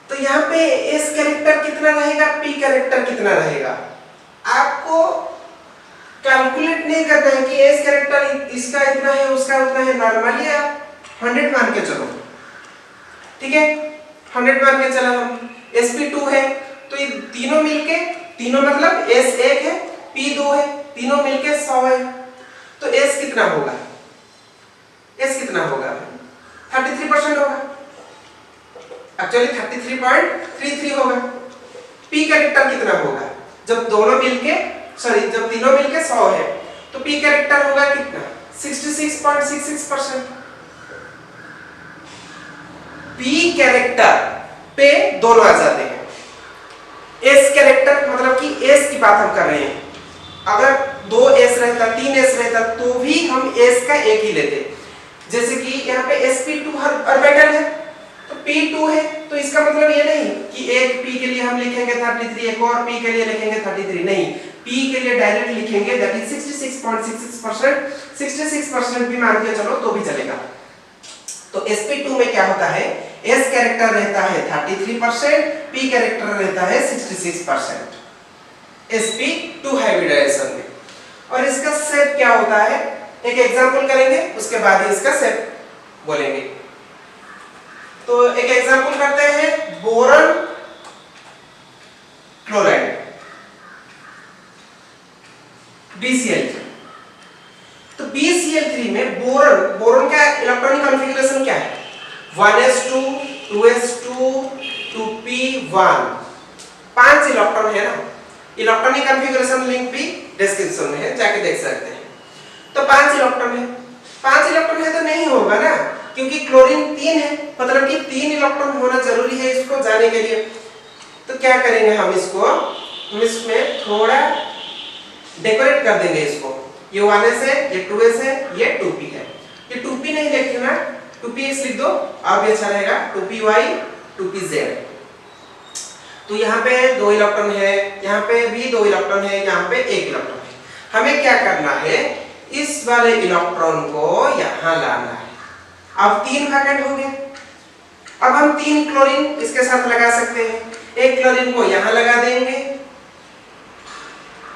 तो यहाँ पे s कैरेक्टर कितना रहेगा, p कैरेक्टर कितना रहेगा? आपको कैलकुलेट नहीं करना है कि s कैरेक्टर इसका इतना है उसका उतना है, नॉर्मली आप 100 मान के चलो, ठीक है? 100 मान के चला हम, sp2 है तो ये तीनों मिलके, तीनों मतलब s 1 है p 2 है, तीनों मिलके 100 है। तो s कितना होगा? s कितना होगा? 33% होगा, एक्चुअली 33.33 होगा। p कैरेक्टर कितना होगा? जब दोनों मिलके जब तीनों मिलके 100 है तो p कैरेक्टर होगा कितना? 66.66%। p कैरेक्टर पे दोनों आ जाते हैं। s कैरेक्टर मतलब कि s की बात हम कर रहे हैं, अगर 2s रहता 3s रहता तो भी हम s का एक ही लेते। जैसे कि यहाँ पे sp2 ऑर्बिटल है तो p2 है, तो इसका मतलब ये नहीं कि एक p के लिए हम लिखेंगे 33, एक और p के लिए लिखेंगे 33, नहीं, p के लिए डायरेक्ट लिखेंगे दैट इज 66.66%। 66% भी मान के चलो तो भी चलेगा। तो sp2 में क्या होता है? s कैरेक्टर रहता है 33%, p कैरेक्टर रहता है 66% sp2 हाइब्रिडाइजेशन में। और इसका सेट क्या होता है? एक एग्जांपल करेंगे उसके बाद ही इसका सेट बोलेंगे। तो एक एग्जांपल करते हैं, बोरन क्लोराइड BCl3। तो BCl3 में बोरन का इलेक्ट्रॉनिक कॉन्फ़िगरेशन क्या है? 1s2 2s2 2p1, 5 इलेक्ट्रॉन है ना। इलेक्ट्रॉनिक कॉन्फ़िगरेशन लिंक भी डिस्क्रिप्शन में है, जाके देख सकते हैं। तो 5 इलेक्ट्रॉन है, 5 इलेक्ट्रॉन है तो नहीं होगा ना, क्योंकि क्लोरीन 3 है, मतलब कि 3 इलेक्ट्रॉन होना जरूरी है इसको जाने के लिए। तो क्या करेंगे हम इसमें थोड़ा डेकोरेट कर देंगे इसको। ये 1s है, ये 2s है, ये 2p है। ये 2p नहीं लिखना, 2px लिख दो और भी अच्छा रहेगा, 2py 2pz। तो यहाँ पे 2 इलेक्ट्रॉन है, यहाँ पे भी 2 इलेक्ट्रॉन है, यहाँ पे 1 इलेक्ट्रॉन है। हमें क्या करना है? इस वाले इलेक्ट्रॉन को यहाँ लाना है। अब 3 वैकेंट हो गए, अब हम 3 क्लोरीन इसके साथ लगा सकते हैं। एक क्लोरीन को यहाँ लगा देंगे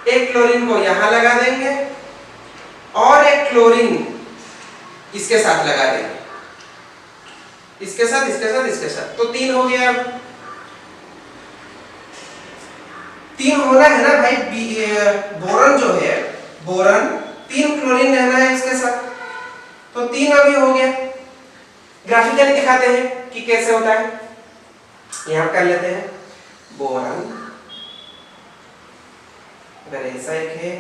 एक क्लोरीन को यहां लगा देंगे और एक क्लोरीन इसके साथ लगा देंगे, इसके साथ इसके साथ इसके साथ, तो 3 हो गया। अब 3 होना है ना भाई, बोरन जो है, बोरन 3 क्लोरीन रहना है इसके साथ, तो 3 अभी हो गया। ग्राफिकली दिखाते हैं कि कैसे होता है। यहां कर लेते हैं बोरन, अगर ऐसा एक है,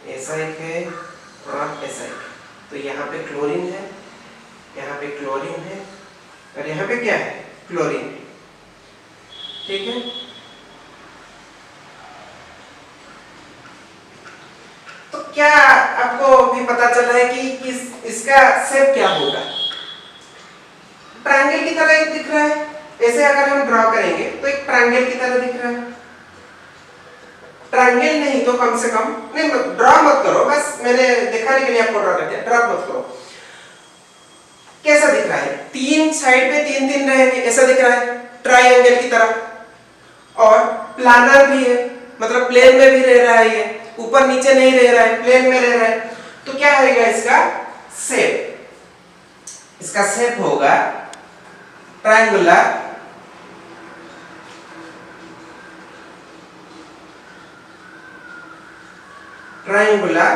ऐसा एक है और ऐसा एक है, तो यहाँ पे क्लोरीन है, यहाँ पे क्लोरीन है और यहाँ पे क्या है, क्लोरीन है। ठीक है, तो क्या आपको भी पता चला है कि इसका शेप क्या होगा? ट्रायंगल की तरह एक दिख रहा है, ऐसे अगर हम ड्रॉ करेंगे तो एक ट्रायंगल की तरह दिख रहा है। ट्रायंगल नहीं तो कम से कम, नहीं ड्रॉ मत करो, बस मैंने दिखाने के लिए आपको ड्रॉ कर दिया, ड्रॉ मत करो। कैसा दिख रहा है? 3 साइड पे 3 रहेंगे, ऐसा दिख रहा है ट्रायंगल की तरह। और प्लानर भी है, मतलब प्लेन में भी रह रहा है, ये ऊपर नीचे नहीं रह रहा है, प्लेन में रह रहा है। तो क्या रहेगा इसका शेप? इसका शेप होगा ट्रायंगुलर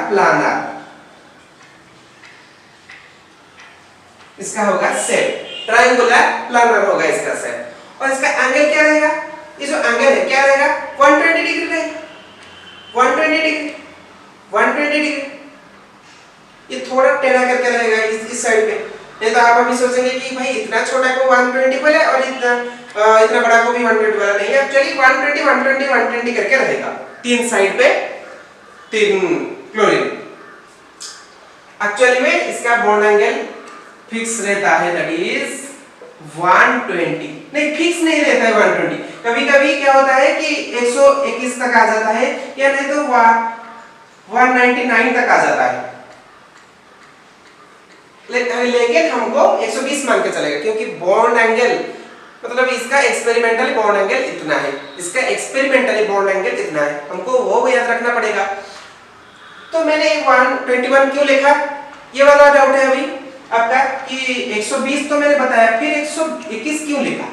प्लानर, इसका होगा शेप, ट्रायंगुलर प्लानर होगा इसका शेप। और इसका एंगल क्या रहेगा? ये जो एंगल है क्या रहेगा? 120 डिग्री रहेगा, 120 डिग्री, 120 डिग्री। ये थोड़ा टेढ़ा करके रहेगा इस साइड पे, नहीं तो आप अभी सोचेंगे कि भाई इतना छोटा को 120 बोले और इतना बड़ा को भी 120 वाला नहीं है। एक्चुअली 120 120 120 करके रहेगा, 3 साइड पे 3 क्लोरीन। एक्चुअली में इसका बॉन्ड एंगल फिक्स रहता है, दैट इज 120, नहीं फिक्स नहीं रहता है 120। कभी कभी क्या होता है कि 121 तक आ जाता है, या नहीं तो 199 तक आ जाता है, लेकिन हमको 120 मान के चलेगा, क्योंकि बॉन्ड एंगल मतलब इसका एक्सपेरिमेंटल बॉन्ड एंगल इतना है, इसका एक्सपेरिमेंटली बॉन्ड एंगल इतना है, हमको वो याद रखना पड़ेगा। तो मैंने 121 क्यों लिखा, ये वाला डाउट है अभी आपका कि 120 तो मैंने बताया, फिर 121 क्यों लिखा?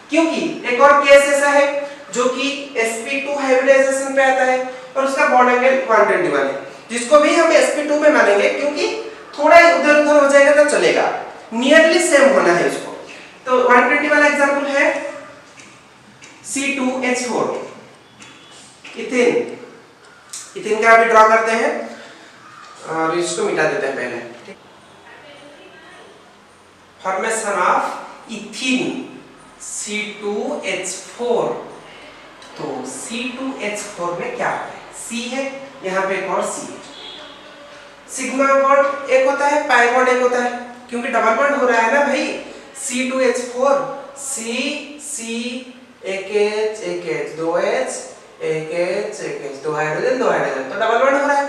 क्योंकि एक और केस ऐसा है जो कि sp2 हाइब्रिडाइजेशन पे आता है और उसका बॉन्ड एंगल 121 है, जिसको भी हम sp2 में मानेंगे, क्योंकि थोड़ा इधर उधर हो जाएगा तो चलेगा, नियरली सेम होना है उसको। तो 120 वाला एग्जांपल है C2H4, इथेन, इथेन का भी ड्रॉ करते हैं और इसको मिटा देते हैं पहले। फॉर्मेशन ऑफ इथीन C2H4, तो C2H4 में क्या है? C है, यहाँ पे एक और C है। सिग्मा बॉन्ड एक होता है, पाई बॉन्ड एक होता है, क्योंकि डबल बॉन्ड हो रहा है ना भाई। C2H4, C C एक H एक H, 2H एक H एक H, 2 हाइड्रोजन 2 हाइड्रोजन, तो डबल बॉन्ड हो रहा है।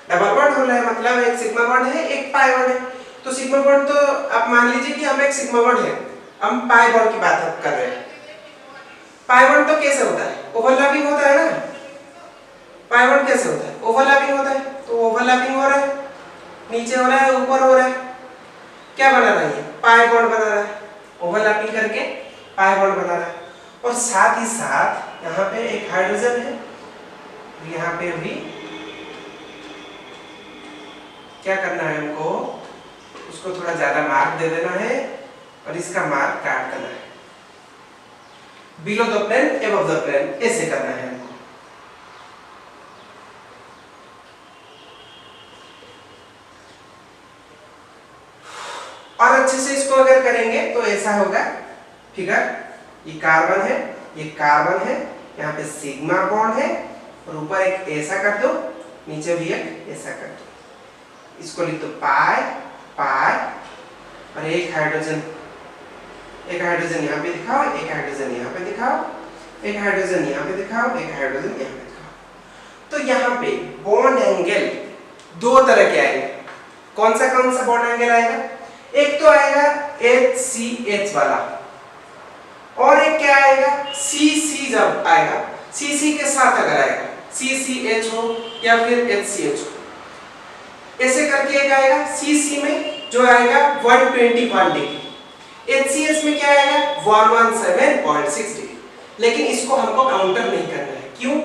डबल बॉन्ड हो रहा है मतलब एक सिग्मा बॉन्ड है, एक पाई बॉन्ड है। तो सिग्मा बॉन्ड तो आप मान लीजिए कि हम एक सिग्मा बॉन्ड है, हम पाई बॉन्ड की बात कर रहे हैं। पाई बॉन्ड तो कैसे होता है? ओवरलैपिंग होता है ना। पाई बॉन्ड कैसे होता है? ओवरलैपिंग होता है, तो ओवरलैपिंग हो रहा है, नीचे हो रहा है ऊपर हो रहा है, क्या बना रहा है? पाई बॉन्ड बना रहा है, ओवरलैपिंग करके पाई बॉन्ड बना रहा है। और साथ ही साथ यहाँ पे एक हाइड्रोजन है, यहाँ पे भी क्या करना है हमको, उसको थोड़ा ज्यादा मार्क दे देना है और इसका मार्क काट देना है, below the plane above the plane, ऐसे करना है हमको। और अच्छे से इसको अगर करेंगे तो ऐसा होगा फिगर। ये कार्बन है, ये कार्बन है, यहाँ पे सिग्मा बॉन्ड है और ऊपर एक ऐसा कर दो, नीचे भी एक ऐसा कर दो, इसको लिख दो पाई पाई, और एक हाइड्रोजन यहाँ पे दिखाओ, एक हाइड्रोजन यहाँ पे दिखाओ, एक हाइड्रोजन यहाँ पे दिखाओ, एक हाइड्रोजन यहाँ पे दिखाओ। तो यहाँ पे बॉन्ड एंगल 2 तरह के आएंगे। कौन सा बॉन्ड एंगल आएगा? एक तो आएगा HCH वाला, और एक क्या आएगा CC, जब आएगा CC के साथ अगर आएगा CCH हो या फिर HCH। ऐसे करके एक आएगा CC में जो आएगा 121 डिग्री, HCS में क्या आएगा 117.6 डिग्री। लेकिन इसको हमको काउंटर नहीं करना है, क्यों?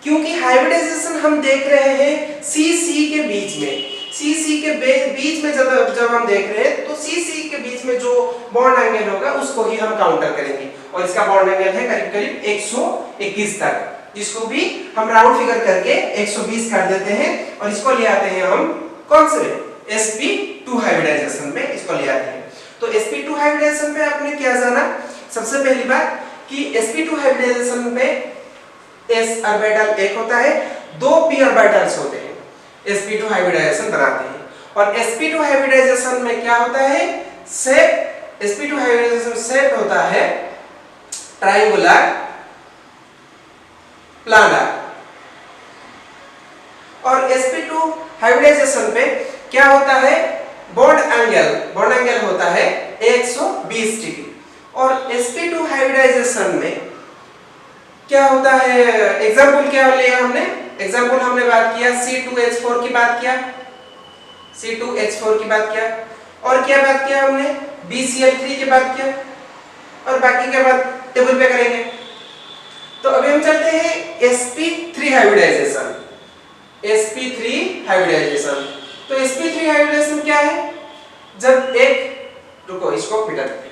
क्योंकि हाइब्रिडाइजेशन हम देख रहे हैं CC के बीच में, CC के बीच में जब हम देख रहे हैं तो CC के बीच में जो बॉन्ड एंगल होगा उसको ही हम काउंटर करेंगे, और इसका बॉन्ड एंगल है करीब करीब 121 तक, जिसको भी हम राउंड फिगर करके 120 कर देते हैं, और इसको ले आते हैं हम कौन से sp2 हाइब्रिडाइजेशन में इसको ले आते हैं। तो sp2 हाइब्रिडाइजेशन में आपने क्या जाना, सबसे पहली बात कि sp2 हाइब्रिडाइजेशन में s ऑर्बिटल एक होता है, दो p ऑर्बिटल्स होते हैं, sp2 हाइब्रिडाइजेशन बनाते हैं। और sp2 हाइब्रिडाइजेशन में क्या होता है, शेप, sp2 हाइब्रिडाइजेशन शेप होता है ट्रायंगुलर प्लानर। और sp2 हाइब्रिडाइजेशन पे क्या होता है, बॉन्ड एंगल होता है 120 डिग्री। और sp2 हाइब्रिडाइजेशन में क्या होता है, एग्जांपल क्या लिया हमने, एग्जांपल हमने बात किया C2H4 की बात किया, C2H4 की बात किया, और क्या बात किया हमने BCl3 की बात किया, और बाकी के बाद टेबल पे करेंगे। तो अभी हम चलते हैं sp3 हाइब्रिडाइजेशन। sp3 हाइब्रिडाइजेशन, तो sp3 हाइब्रिडाइजेशन क्या है, जब एक, रुको इसको मिटा देते हैं।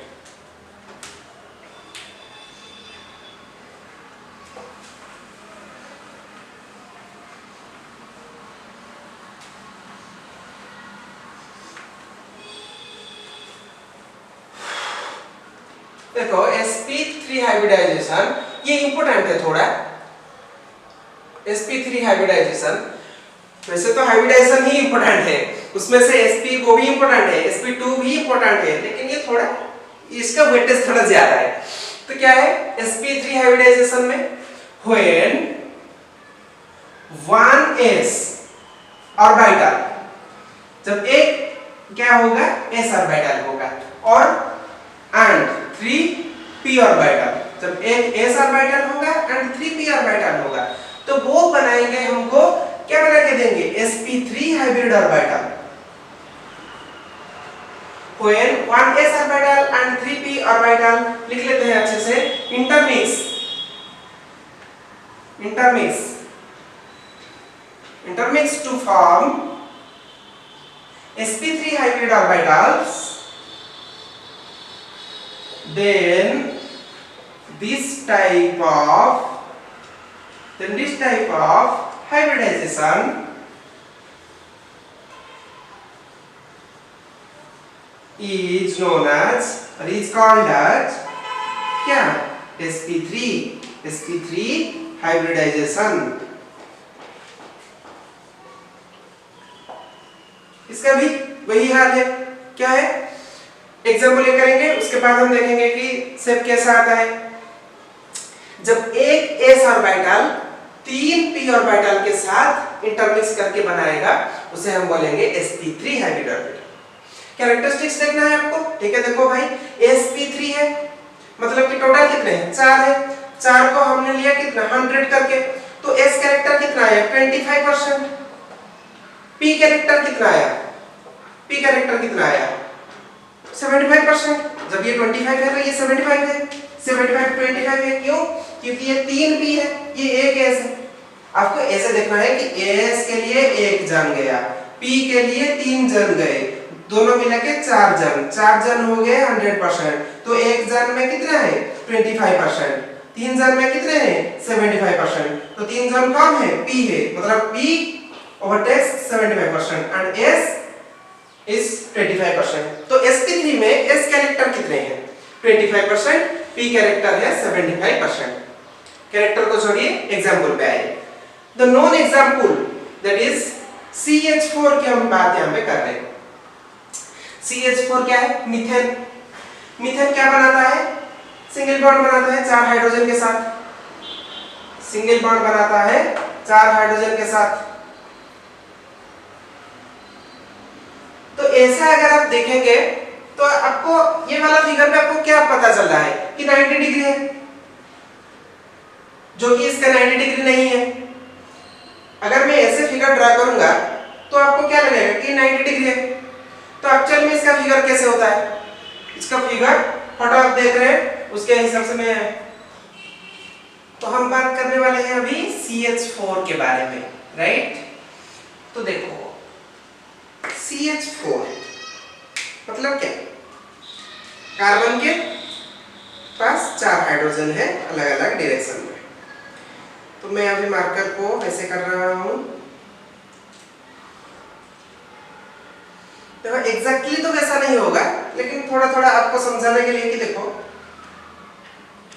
देखो sp3 हाइब्रिडाइजेशन ये इंपॉर्टेंट है थोड़ा। sp3 हाइब्रिडाइजेशन, वैसे तो हाइब्रिडाइजेशन ही इंपॉर्टेंट है, उसमें से sp को भी इंपॉर्टेंट है, sp2 भी इंपॉर्टेंट है, लेकिन ये थोड़ा इसका वेटेज थोड़ा ज्यादा है। तो क्या है sp3 हाइब्रिडाइजेशन में, when 1s ऑर्बिटल, जब एक क्या होगा s ऑर्बिटल होगा, और and 3p ऑर्बिटल, जब एक s ऑर्बिटल होगा एंड 3p ऑर्बिटल होगा, तो वो बनाएंगे हमको, क्या बना के देंगे, sp3 hybrid orbital. when 1s orbital and 3p orbital, लिख लेते हैं अच्छे से, intermix to form sp3 hybrid orbitals, then this type of hybridization is known as, or is called as क्या, sp3 hybridization। इसका भी वही हाल है, क्या है, एग्जाम्पल ये करेंगे, उसके बाद हम देखेंगे कि शेप कैसा आता है। जब एक s ऑर्बिटल 3p ऑर्बिटल के साथ इंटरमिक्स करके बनाएगा, उसे हम बोलेंगे sp3 हाइब्रिड ऑर्बिटल। कैरेक्टरिस्टिक्स देखना है आपको, ठीक है। देखो भाई sp3 है, मतलब कि टोटल कितने हैं, 4 है, 4 को हमने लिया कितना 100 करके, तो s कैरेक्टर कितना आया 25%, p कैरेक्टर कितना आया, p कैरेक्टर कितना आया 75%। जब ये 25 है तो ये 75 है, 75 25 है, क्यों, क्योंकि ये 3p है, ये एक s है। आपको ऐसे देखना है कि s के लिए 1 जन गया, p के लिए 3 जन गए, दोनों मिला के 4 जन हो गए 100%। तो एक जन में कितना है 25%, 3 जन में कितने हैं 75%, तो 3 जन कम है p है, मतलब p overtakes 75% and s is 25%। तो sp3 में s कैरेक्टर कितने हैं 25%, p कैरेक्टर है 75%। कैरेक्टर को छोड़िए, एग्जांपल पे आइए। The non example that is CH4 की हम बात यहां पे कर रहे हैं। CH4 क्या है, मीथेन। मीथेन क्या बनाता है, सिंगल बॉन्ड बनाता है 4 हाइड्रोजन के साथ, सिंगल बॉन्ड बनाता है 4 हाइड्रोजन के साथ। तो ऐसा अगर आप देखेंगे तो आपको ये वाला फिगर पे आपको क्या पता चल रहा है कि 90 डिग्री है, जो कि इसका 90 डिग्री नहीं है। अगर मैं ऐसे फिगर ड्रा करूंगा तो आपको क्या लगेगा कि 90 डिग्री है। तो एक्चुअल में इसका फिगर कैसे होता है, इसका फिगर फोटो आप देख रहे हैं उसके हिसाब से मैं, तो हम बात करने वाले हैं अभी CH4 के बारे में, राइट। तो देखो CH4 मतलब क्या, कार्बन के पास 4 हाइड्रोजन है अलग अलग डायरेक्शन में। तो मैं अभी मार्कर को ऐसे कर रहा हूं, देखो एग्जैक्टली तो वैसा नहीं होगा लेकिन थोड़ा थोड़ा आपको समझाने के लिए कि देखो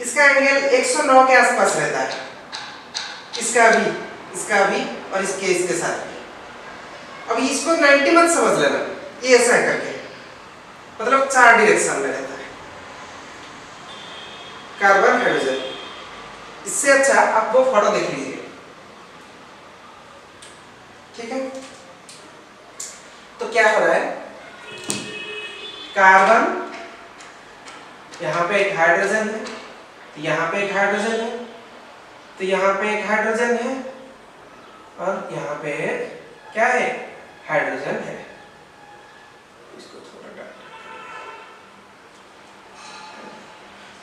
इसका एंगल 109 के आसपास रहता है, इसका भी और इसके साथ भी। अब इसको 90 मत समझ लेना, ये ऐसा करके मतलब 4 डायरेक्शन में रहता है कार्बन हाइड्रोजन। इससे अच्छा आप वो फोटो देख लीजिए, ठीक है। तो क्या हो रहा है, कार्बन यहाँ पे एक हाइड्रोजन है, यहाँ पे एक हाइड्रोजन है, तो यहाँ पे एक हाइड्रोजन है और यहाँ पे क्या है, हाइड्रोजन है। इसको थोड़ा डाटा,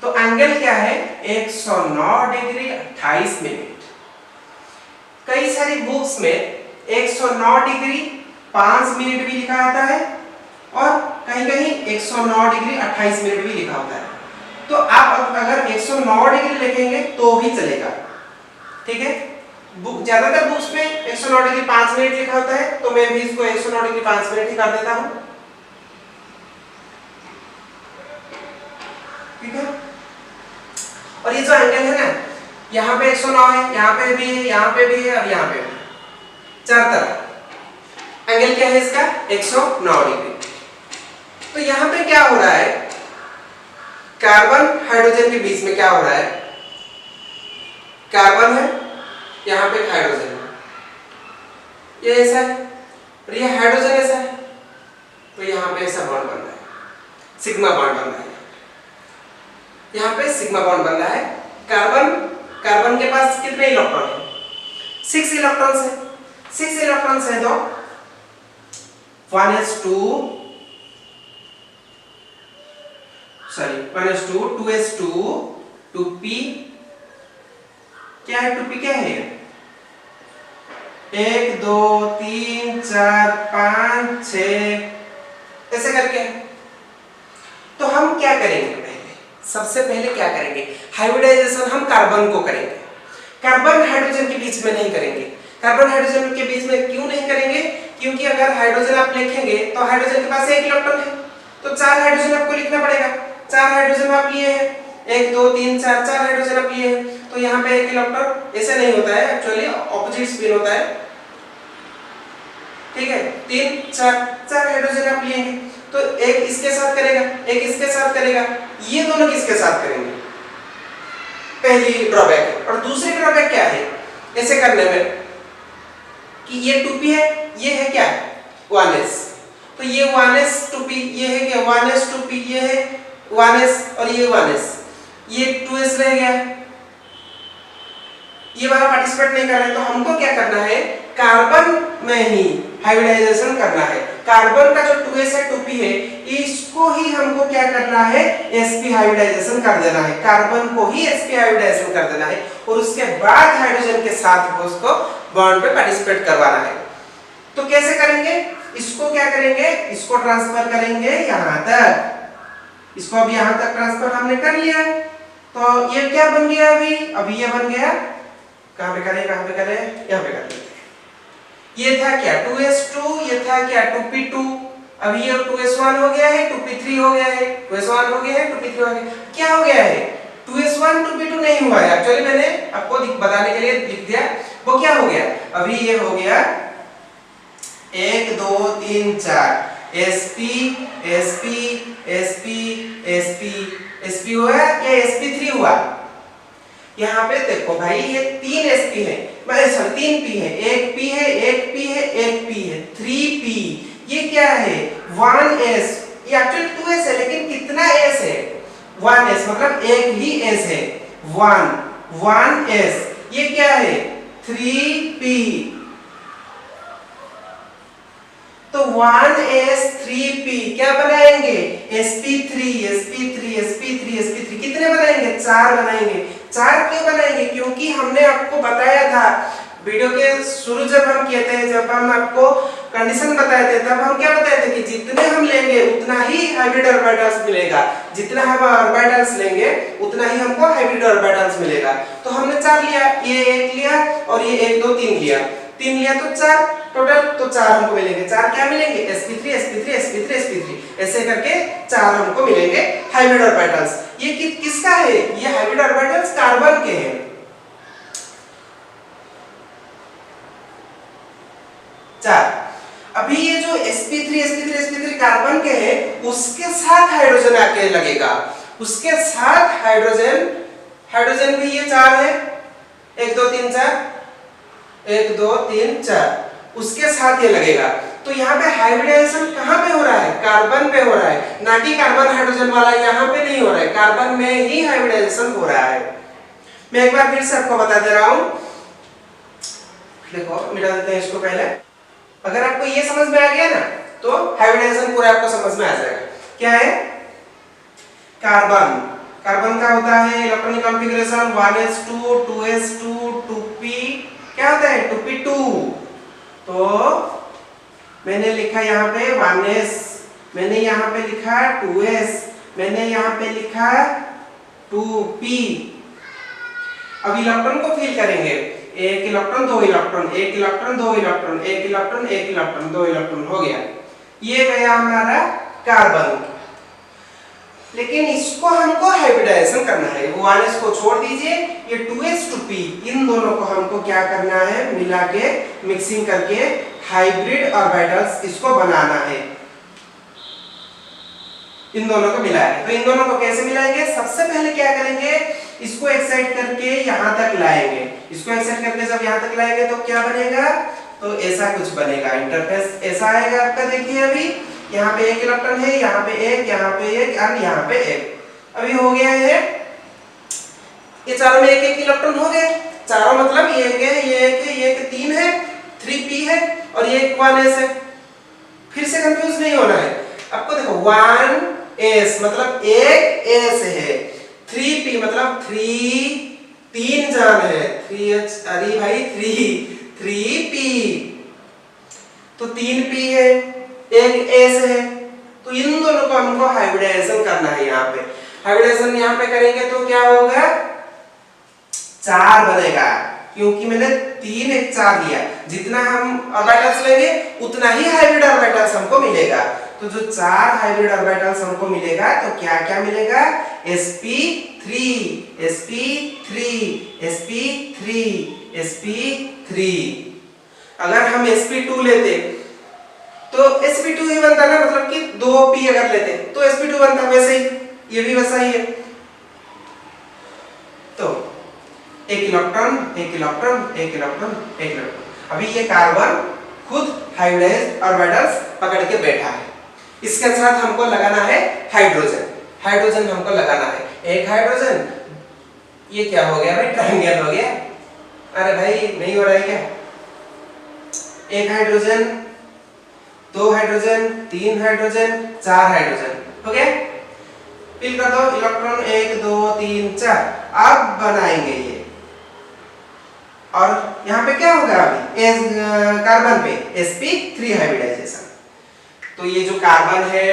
तो एंगल क्या है 109 डिग्री 28 मिनट। कई सारी बुक्स में 109 डिग्री 5 मिनट भी लिखा आता है और कहीं कहीं 109 डिग्री 28 मिनट भी लिखा होता है। तो आप अगर 109 डिग्री लिखेंगे तो भी चलेगा, ठीक है। ज्यादातर बुक्स में 109 डिग्री 5 मिनट लिखा होता है, तो मैं भी इसको 109 डिग्री 5 मिनट ही कर देता हूं, ठीक है। और ये जो एंगल है ना, यहाँ पे 109 है, यहाँ पे भी है, यहाँ पे भी है और यहाँ पे भी, 4 तरफ एंगल क्या है इसका 109 डिग्री। तो यहाँ पे क्या हो रहा है, कार्बन हाइड्रोजन के बीच में क्या हो रहा है, कार्बन है, यहाँ पे हाइड्रोजन है, ये ऐसा है और ये हाइड्रोजन ऐसा है, तो यहाँ पे ऐसा बॉन्ड बन रहा है, सिग्मा बॉन्ड बन रहा है, यहाँ पे सिग्मा बॉन्ड बन रहा है। कार्बन के पास कितने इलेक्ट्रॉन है, 6 इलेक्ट्रॉन्स है, 6 इलेक्ट्रॉन्स है तो 1s2 2s2 2p क्या है, 2p क्या है, 1 2 3 4 5 6 ऐसे करके। तो हम क्या करेंगे, सबसे पहले क्या करेंगे, हाइब्रिडाइजेशन हम कार्बन को करेंगे, कार्बन हाइड्रोजन के बीच में नहीं करेंगे। कार्बन हाइड्रोजन के बीच में क्यों नहीं करेंगे, क्योंकि अगर हाइड्रोजन आप लिखेंगे तो हाइड्रोजन के पास 1 इलेक्ट्रॉन है, तो 4 हाइड्रोजन आपको लिखना पड़ेगा। 4 हाइड्रोजन आप लिए हैं, 1 2 3 4 4 हाइड्रोजन आप लिए हैं, तो यहाँ पे 1 इलेक्ट्रॉन ऐसे नहीं होता है, एक्चुअली ऑपोजिट स्पिन होता है, ठीक है। 3 4 हाइड्रोजन आप लिए हैं, तो एक इसके साथ करेगा, एक इसके साथ करेगा, ये दोनों किसके साथ करेंगे, पहली ड्रॉबैक। और दूसरी ड्रॉबैक क्या है ऐसे करने में, कि ये 2p है, ये है क्या 1s, तो ये 1s 2p, ये है क्या 1s 2p, ये है 1s और ये 1s, ये 2s रह गया, ये वाला पार्टिसिपेट नहीं कर रहे। तो हमको क्या करना है, कार्बन में ही हाइब्रिडाइजेशन करना है। कार्बन का जो 2s है 2p है, इसको ही हमको क्या करना है, sp हाइब्रिडाइजेशन कर देना है, कार्बन को ही sp हाइब्रिडाइजेशन कर देना है और उसके बाद हाइड्रोजन के साथ उसको बॉन्ड पे पार्टिसिपेट करवाना है। तो कैसे करेंगे, इसको क्या करेंगे, इसको ट्रांसफर करेंगे यहां तक, इसको अब यहां तक ट्रांसफर हमने कर लिया, तो ये क्या बन गया, अभी ये बन गया, कहां पे करें यहां पे कर लेते हैं। ये था क्या 2s2, ये था क्या 2p2, अभी ये 2s1 हो गया है, 2p3 हो गया है, 2s1 हो गया है, 2p3 हो गया, क्या हो गया है 2s1 2p2 नहीं हुआ है, एक्चुअली मैंने आपको बताने के लिए लिख दिया, वो क्या हो गया, अभी ये हो गया 1 2 3 4 sp sp sp sp sp हुआ या sp3 हुआ। यहाँ पे देखो भाई ये 3 sp है, मतलब 3 p है, 1 p है, 1 p है, 1 p है, 3p, ये क्या है 1s, ये एक्चुअली 2s है लेकिन कितना s है 1s, मतलब एक ही s है 1s, ये क्या है 3p, तो 1s3p क्या बनाएंगे, sp3 कितने बनाएंगे, 4 बनाएंगे। 4 क्यों बनाएंगे, क्योंकि हमने आपको बताया था वीडियो के शुरू जब हम किए थे, जब हम आपको कंडीशन बताए थे, तब हम क्या बताए थे कि जितने हम लेंगे उतना ही हाइब्रिड ऑर्बिटल्स मिलेगा, जितना हम ऑर्बिटल्स लेंगे उतना ही हमको हाइब्रिड ऑर्बिटल्स मिलेगा। तो हमने 4 लिया, ये 1 लिया और ये 1 2 3 लिया, 3 लिया तो 4 टोटल, तो 4 हमको मिलेंगे। 4 क्या मिलेंगे, sp3 ऐसे करके 4 हमको मिलेंगे हाइब्रिड ऑर्बिटल्स। ये किसका है, ये हाइब्रिड ऑर्बिटल्स कार्बन के हैं। 4 अभी ये जो sp3 कार्बन के हैं, उसके साथ हाइड्रोजन आके लगेगा, उसके साथ हाइड्रोजन भी ये 4 है, 1 2 3 4, 1 2 3 4, उसके साथ ये लगेगा। तो यहाँ पे हाइब्रिडाइजेशन कहाँ पे हो रहा है, कार्बन पे हो रहा है, ना कि कार्बन हाइड्रोजन वाला यहाँ पे नहीं हो रहा है, कार्बन में ही हाइब्रिडाइजेशन हो रहा है। मैं एक बार फिर से आपको बता दे रहा हूँ, देखो मिटा देते हैं इसको पहले। अगर आपको ये समझ में आ गया ना, तो हाइब्रिडाइजेशन पूरा आपको समझ में आ जाएगा। क्या है, कार्बन का होता है electronic configuration 1s2 2s2 2p, क्या होता है 2p2। तो मैंने लिखा यहाँ पे 1s, मैंने यहाँ पे लिखा 2s, मैंने यहाँ पे लिखा 2p। अब इलेक्ट्रॉन को फिल करेंगे, 1 electron 2 electron, 1 electron 2 electron, 1 electron 1 electron 2 electron हो गया, ये गया हमारा कार्बन। लेकिन इसको हमको हाइब्रिडाइजेशन करना है, 1s को छोड़ दीजिए, ये 2s 2p, इन दोनों को हमको क्या करना है, मिला के मिक्सिंग करके हाइब्रिड ऑर्बिटल्स इसको बनाना है। इन दोनों को मिलाएंगे, तो इन दोनों को कैसे मिलाएंगे, सबसे पहले क्या करेंगे, इसको एक्साइट करके यहां तक लाएंगे, इसको एक्साइट करके जब यहां तक लाएंगे तो क्या बनेगा, तो ऐसा कुछ बनेगा, इंटरफेस ऐसा आएगा आपका। देखिए अभी यहाँ पे 1 इलेक्ट्रॉन है, यहाँ पे 1, यहाँ पे 1 और यहाँ पे 1, अभी हो गया है, ये चारों में 1 1 इलेक्ट्रॉन हो गए, चारों मतलब ये 1 है, ये 1 है, ये 3 है, 3p है और ये 1s है। फिर से कंफ्यूज नहीं होना है आपको, देखो 1s मतलब 1s है, 3p मतलब 3 जान है, 3h, अरे भाई 3p, तो 3p है, 1s है, तो इन दोनों को हमको हाइब्रिडाइजेशन करना है। यहाँ पे हाइब्रिडाइजेशन यहाँ पे करेंगे तो क्या होगा, 4 बनेगा, क्योंकि मैंने 3 1 4 लिया, जितना हम ऑर्बिटल्स लेंगे उतना ही हाइब्रिड ऑर्बिटल्स हमको मिलेगा। तो जो 4 हाइब्रिड ऑर्बिटल्स हमको मिलेगा, तो क्या क्या मिलेगा, sp3 sp3 sp3 sp3। अगर हम sp2 लेते तो sp2 ही बनता ना, मतलब कि 2p अगर लेते तो sp2 बनता, वैसे ही ये भी वैसा ही है। तो 1 इलेक्ट्रॉन 1 इलेक्ट्रॉन 1 इलेक्ट्रॉन 1 इलेक्ट्रॉन, अभी ये कार्बन खुद हाइब्रिडाइज्ड ऑर्बिटल्स पकड़ के बैठा है। इसके साथ हमको लगाना है हाइड्रोजन, हाइड्रोजन हमको लगाना है, 1 हाइड्रोजन, ये क्या हो गया भाई, ट्रायंगल हो गया, अरे भाई नहीं हो रहा है क्या, 1 हाइड्रोजन 2 हाइड्रोजन 3 हाइड्रोजन 4 हाइड्रोजन हो गया, फिल कर दो इलेक्ट्रॉन 1 2 3 4। अब बनाएंगे ये, और यहाँ पे क्या होगा, अभी कार्बन पे sp3 हाइब्रिडाइजेशन। तो ये जो कार्बन है,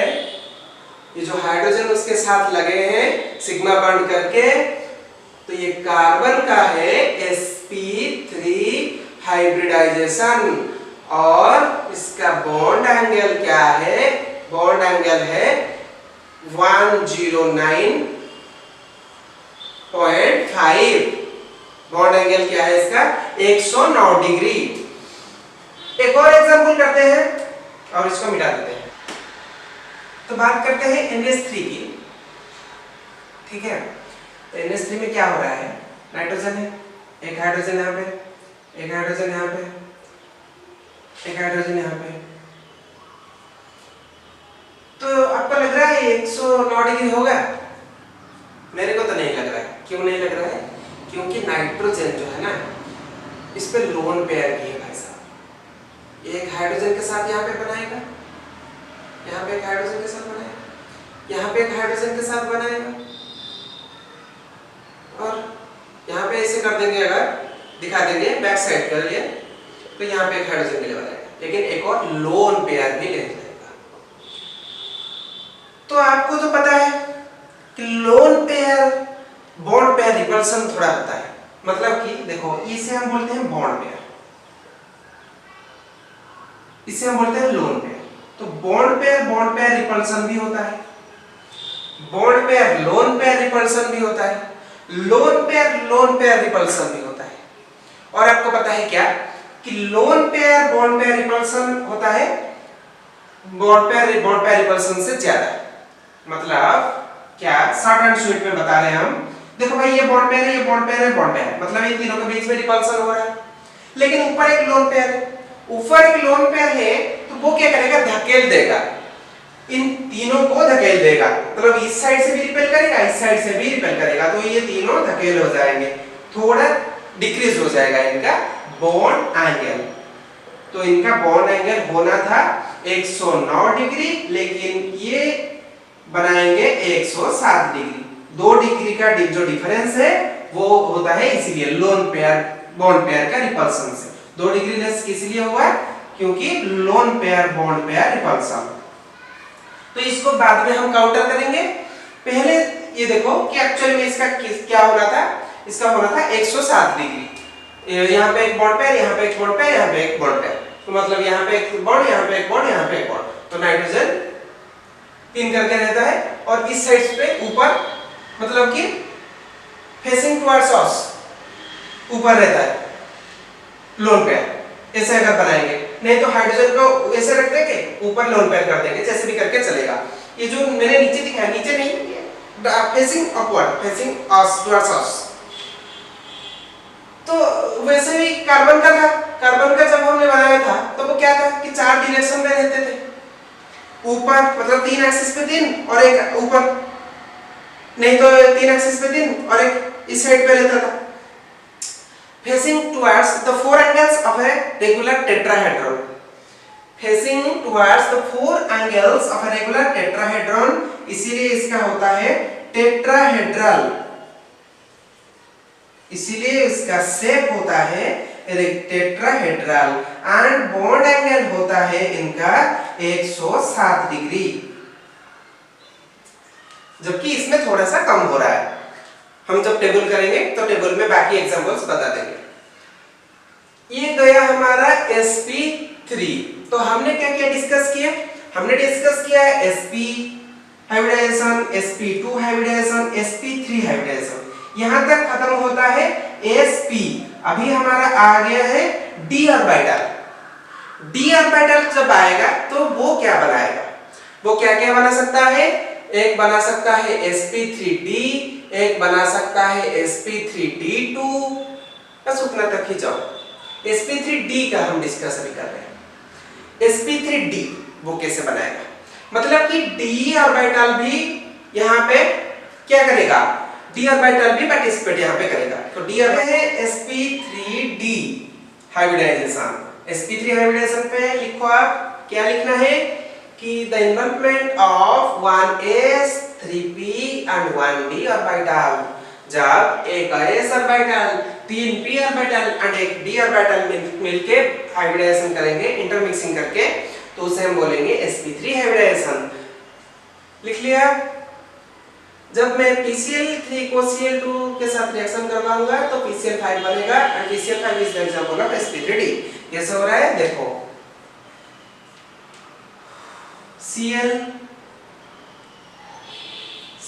ये जो हाइड्रोजन उसके साथ लगे हैं सिग्मा बॉन्ड करके, तो ये कार्बन का है sp3 हाइब्रिडाइजेशन, और इसका बॉन्ड एंगल क्या है, बॉन्ड एंगल है 109.5, बॉन्ड एंगल क्या है इसका, 109 डिग्री। एक और एग्जांपल करते हैं और इसको मिटा देते हैं। तो बात करते हैं NH3 की, ठीक है। तो NH3 में क्या हो रहा है, नाइट्रोजन है, 1 हाइड्रोजन यहाँ पे, 1 हाइड्रोजन यहाँ पे, 1 हाइड्रोजन यहाँ पे। तो आपको लग रहा है 109 डिग्री होगा, मेरे को तो नहीं लग रहा है। क्यों नहीं लग रहा है, क्योंकि नाइट्रोजन जो है ना, इस पे लोन पेयर भी है भाई साहब, एक हाइड्रोजन के साथ यहाँ पे बनाएगा, यहाँ पे एक हाइड्रोजन के साथ बनाएगा, यहाँ पे एक हाइड्रोजन के साथ बनाएगा, और यहाँ पे ऐसे कर देंगे, अगर दिखा देंगे बैक साइड कर लिए तो यहाँ पे एक हाइड्रोजन के लिए बनाएगा, लेकिन एक और लोन पेयर भी ले जाएगा। तो आपको तो पता है कि lone pair bond pair repulsion थोड़ा होता है, मतलब कि देखो इसे हम बोलते हैं बॉन्ड पेयर, इसे हम बोलते हैं लोन पेयर। तो बॉन्ड पेयर रिपल्सन भी होता है, bond pair lone pair repulsion भी होता है, लोन पेयर रिपल्सन भी होता है। और आपको पता है क्या कि lone pair bond pair repulsion होता है बॉन्ड पेयर रिपल्सन से ज्यादा। मतलब क्या, शॉर्ट एंड स्वीट में बता रहे हैं हम, देखो भाई ये बॉन्ड पेयर है, ये बॉन्ड पेयर है, बॉन्ड पेयर है, मतलब इन तीनों के बीच में रिपल्सन हो रहा है, लेकिन ऊपर एक लोन पेयर है, ऊपर एक लोन पेयर है, तो वो क्या करेगा, धकेल देगा, इन तीनों को धकेल देगा, मतलब इस साइड से भी रिपेल करेगा, इस साइड से भी रिपेल करेगा, तो ये तीनों धकेल हो जाएंगे, थोड़ा डिक्रीज हो जाएगा इनका बॉन्ड एंगल। तो इनका बॉन्ड एंगल होना था 109 डिग्री, लेकिन ये बनाएंगे 107 डिग्री। 2 डिग्री का जो डिफरेंस है वो होता है इसीलिए लोन पेयर बॉन्ड पेयर का रिपल्सन से। 2 डिग्री लेस किस लिए हुआ, क्योंकि lone pair bond pair repulsion. तो इसको बाद में हम काउंटर करेंगे, पहले ये देखो कि एक्चुअली में इसका क्या होना था, इसका होना था 107 डिग्री, यहाँ पे एक बॉन्ड पेयर, यहाँ पे एक बॉन्ड पेयर, यहाँ पे एक बॉन्ड पेयर, तो मतलब यहाँ पे एक बॉन्ड, यहाँ पे एक बॉन्ड, यहाँ पे एक बॉन्ड, तो नाइट्रोजन 3 करके रहता है, और इस साइड पे ऊपर मतलब कि फेसिंग टुवर्ड्स अस ऊपर रहता है लोन पेयर। ऐसे अगर बनाएंगे, नहीं तो हाइड्रोजन को ऐसे रख देंगे, ऊपर लोन पेयर कर देंगे, जैसे भी करके चलेगा। ये जो मैंने नीचे दिखाया, नीचे नहीं, फेसिंग अपवर्ड, फेसिंग अस टुवर्ड्स अस। तो वैसे ही कार्बन का था, कार्बन का जब हमने बनाया था तो वो क्या था कि 4 डायरेक्शन में रहते थे, ऊपर मतलब 3 एक्सिस पे 3 और एक ऊपर, नहीं तो 3 एक्सिस पे 3 और एक इस साइड पे रहता था। Facing towards the 4 angles of a regular tetrahedron, facing towards the 4 angles of a regular tetrahedron, इसीलिए इसका होता है टेट्राहेड्रल, इसीलिए इसका शेप होता है टेट्राहेड्रल, एंड बॉन्ड एंगल होता है इनका 107 डिग्री, जबकि इसमें थोड़ा सा कम हो रहा है। हम जब टेबल करेंगे तो टेबल में बाकी एग्जांपल्स बता देंगे। ये गया हमारा sp3। तो हमने क्या क्या डिस्कस किया, हमने डिस्कस किया sp hybridisation, sp2 hybridisation, sp3 hybridisation, यहां तक खत्म होता है sp। अभी हमारा आ गया है d ऑर्बिटल। d ऑर्बिटल जब आएगा तो वो क्या बनाएगा, वो क्या क्या बना सकता है, एक बना सकता है sp3d, एक बना सकता है sp3d2, बस उतना तक ही जाओ। sp3d का हम डिस्कस अभी कर रहे हैं। sp3d वो कैसे बनाएगा, मतलब कि d ऑर्बिटल भी यहाँ पे क्या करेगा, d ऑर्बिटल भी पार्टिसिपेट यहाँ पे करेगा। तो d ऑर्बिटल है sp3d हाइब्रिडाइजेशन। sp3 हाइब्रिडाइजेशन पे लिखो आप, क्या लिखना है कि the involvement of 1s 3p and 1d orbital, जब एक s ऑर्बिटल 3p ऑर्बिटल और एक d ऑर्बिटल मिलके हाइब्रिडाइजेशन करेंगे इंटरमिक्सिंग करके, तो उसे हम बोलेंगे sp3 हाइब्रिडाइजेशन। लिख लिया। जब मैं PCl3 को Cl2 के साथ रिएक्शन करवाऊंगा तो PCl5 बनेगा, और PCl5 is the example of sp3d। कैसे हो रहा है देखो, Cl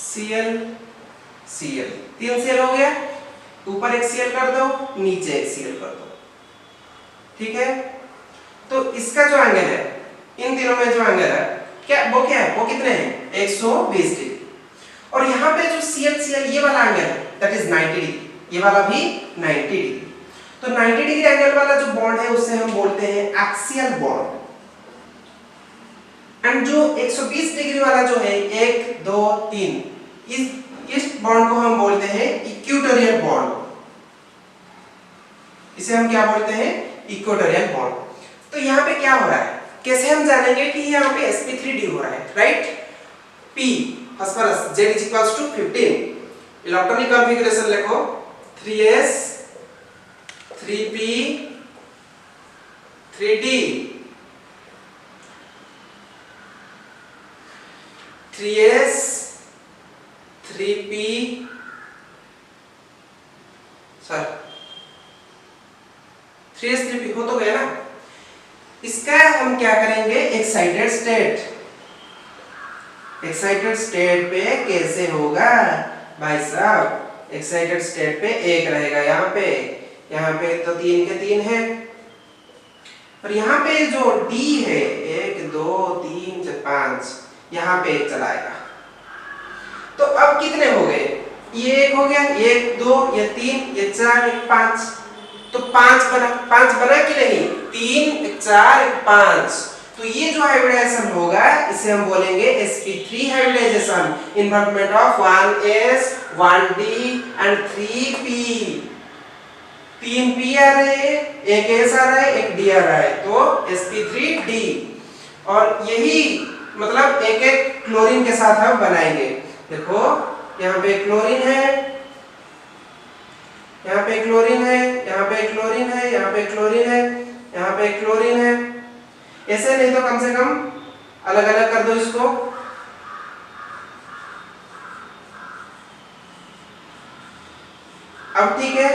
Cl Cl, 3 Cl हो गया, ऊपर एक Cl कर दो, नीचे एक Cl कर दो, ठीक है। तो इसका जो एंगल है, इन तीनों में जो एंगल है क्या है, वो कितने हैं, 120 डिग्री। और यहाँ पे जो Cl Cl ये वाला एंगल है दैट इज 90 डिग्री, ये वाला भी 90 डिग्री। तो 90 डिग्री एंगल वाला जो बॉन्ड है उसे हम बोलते हैं एक्सियल बॉन्ड, एंड जो 120 डिग्री वाला जो है 1 2 3, इस बॉन्ड को हम बोलते हैं इक्वेटोरियल बॉन्ड। इसे हम क्या बोलते हैं, इक्वेटोरियल बॉन्ड। तो यहाँ पे क्या हो रहा है, कैसे हम जानेंगे कि यहाँ पे sp3d हो रहा है, right? p phosphorus Z is equals to 15, electronic configuration लिखो 3s 3p 3d 3s 3p sir 3s 3p हो तो गया ना। इसका हम क्या करेंगे, एक्साइटेड स्टेट पे कैसे होगा भाई साहब, एक्साइटेड स्टेट पे एक रहेगा यहाँ पे तो 3 के 3 है, और यहाँ पे जो D है 1 2 3 4 5 यहाँ पे एक चलाएगा। तो अब कितने हो गए, ये एक हो गया, 1 2 ये 3 ये 4 ये 5, तो 5 बना कि नहीं, 3 4 5, तो ये जो हाइब्रिडाइजेशन होगा इसे हम बोलेंगे sp3 hybridization, involvement of 1s 1d and 3p। 3p आ रहे हैं, एक s आ रहा है, एक d आ रहा है, तो sp3d। और यही मतलब एक एक क्लोरीन के साथ हम बनाएंगे। देखो यहाँ पे क्लोरीन है, यहाँ पे क्लोरीन है, यहाँ पे क्लोरीन है, यहाँ पे क्लोरीन है, यहाँ पे क्लोरीन है, ऐसे नहीं तो कम से कम अलग अलग कर दो इसको। अब ठीक है,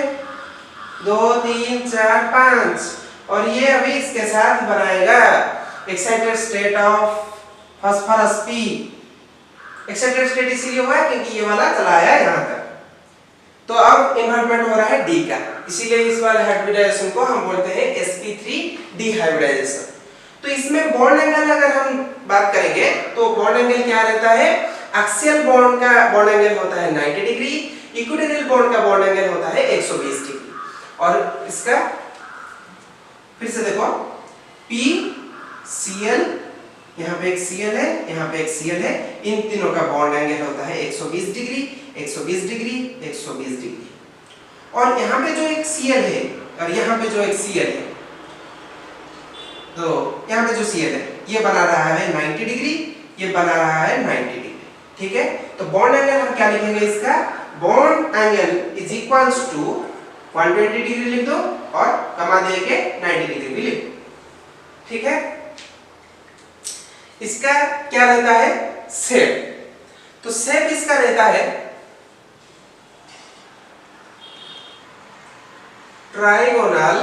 2 3 4 5, और ये अभी इसके साथ बनाएगा excited state of phosphorus p। Excited state इसीलिए हुआ है क्योंकि ये वाला चलाया यहाँ तक, तो अब इन्वॉल्वमेंट हो रहा है D का, इसीलिए इस वाले हाइब्रिडाइजेशन को हम बोलते हैं sp3d हाइब्रिडाइजेशन। तो इसमें बॉन्ड एंगल अगर हम बात करेंगे तो बॉन्ड एंगल क्या रहता है, एक्सियल बॉन्ड का बॉन्ड एंगल होता है 90 डिग्री, इक्विटोरियल बॉन्ड का बॉन्ड एंगल होता है 120 डिग्री। और इसका फिर से देखो PCl, यहाँ पे एक Cl है, यहाँ पे एक Cl है, इन तीनों का बॉन्ड एंगल होता है 120 डिग्री 120 डिग्री 120 डिग्री। और यहाँ पे जो एक Cl है और यहाँ पे जो एक Cl है, तो यहाँ पे जो Cl है ये बना रहा है 90 डिग्री, ये बना रहा है 90 डिग्री, ठीक है। तो बॉन्ड एंगल हम क्या लिखेंगे, इसका bond angle is equals to 120 degree लिख दो और कमा दे के 90 डिग्री भी लिख दो, ठीक है। इसका क्या रहता है, शेप, तो शेप इसका रहता है ट्राइगोनल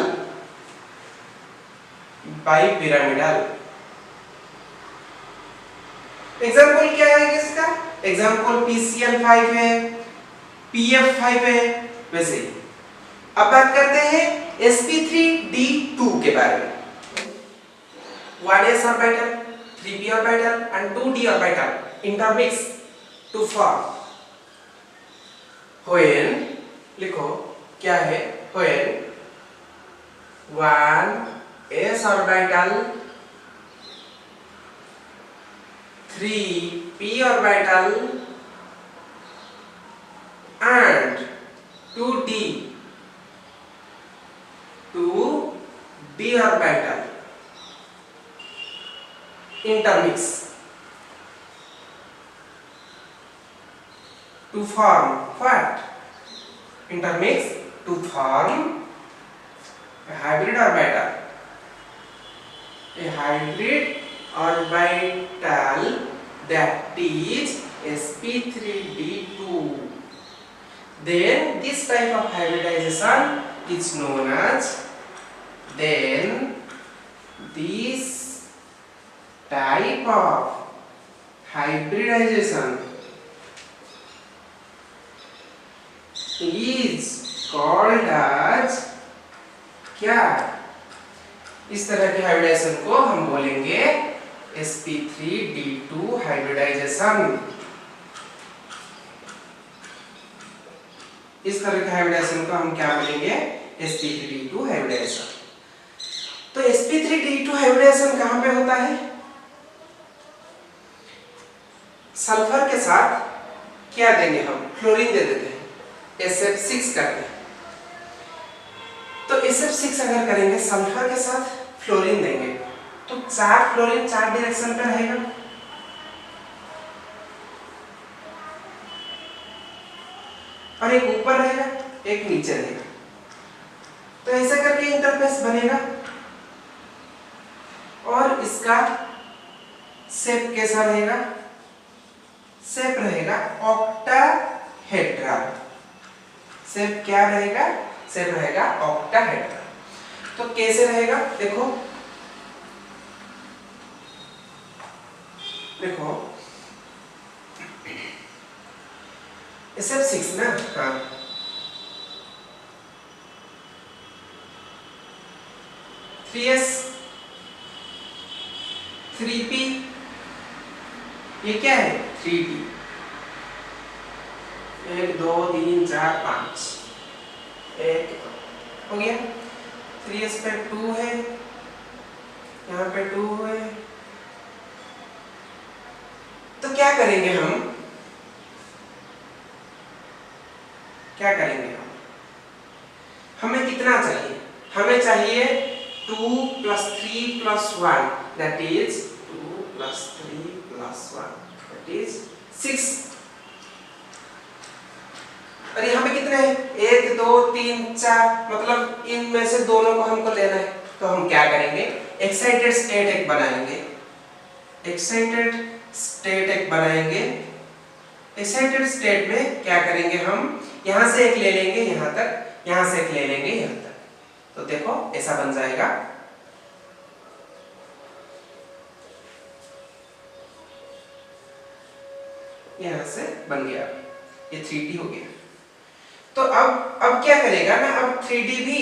बाइपिरामिडल। एग्जाम्पल क्या है इसका, एग्जाम्पल PCl5 है, PF5 है, वैसे ही। अब बात करते हैं sp3d2 के बारे में। 1s orbital, 3p orbital and 2d orbital intermix to form when, लिखो क्या है, when 1s orbital 3p orbital and 2d orbital intermix to form what? Intermix to form a hybrid orbital. A hybrid orbital that is sp3d2. Then this type of hybridization is known as, then this type of hybridization is called as क्या, इस तरह के hybridisation को हम बोलेंगे sp3d2 hybridisation. इस तरह के हाइब्रिडाइजेशन को हम क्या बोलेंगे, sp3d2 हाइब्रिडाइजेशन। तो sp3d2 हाइब्रिडाइजेशन कहां पे होता है, सल्फर के साथ क्या देंगे हम, क्लोरीन दे देते हैं, SF6 करते हैं। तो SF6 अगर करेंगे सल्फर के साथ फ्लोरीन देंगे तो 4 फ्लोरीन 4 डायरेक्शन पे रहेगा, और एक ऊपर रहेगा एक नीचे रहेगा। तो ऐसा करके इंटरफेस बनेगा और इसका शेप कैसा रहेगा? शेप रहेगा ऑक्टाहेड्रल। शेप क्या रहेगा? शेप रहेगा ऑक्टाहेड्रल। तो कैसे रहेगा? देखो देखो SF6 ना, हाँ 3S 3P, ये क्या है? 3D। 1 2 3 4 5, एक हो गया। 3S पे 2 है, यहाँ पे 2 है। तो क्या करेंगे हम? क्या करेंगे हम? हमें कितना चाहिए? हमें चाहिए 2 + 3 + 1 that is 2 + 3 + 1 that is 6। और यहाँ पे कितने हैं? 1 2 3 4, मतलब इनमें से दोनों को हमको लेना है। तो हम क्या करेंगे? एक्साइटेड स्टेट एक बनाएंगे, एक्साइटेड स्टेट एक बनाएंगे। एक्साइटेड स्टेट में क्या करेंगे हम? यहां से एक ले लेंगे यहां तक, यहां से एक ले लेंगे यहां तक। तो देखो ऐसा बन जाएगा। यहां से बन गया, ये 3D हो गया। तो अब क्या करेगा ना? अब 3D भी,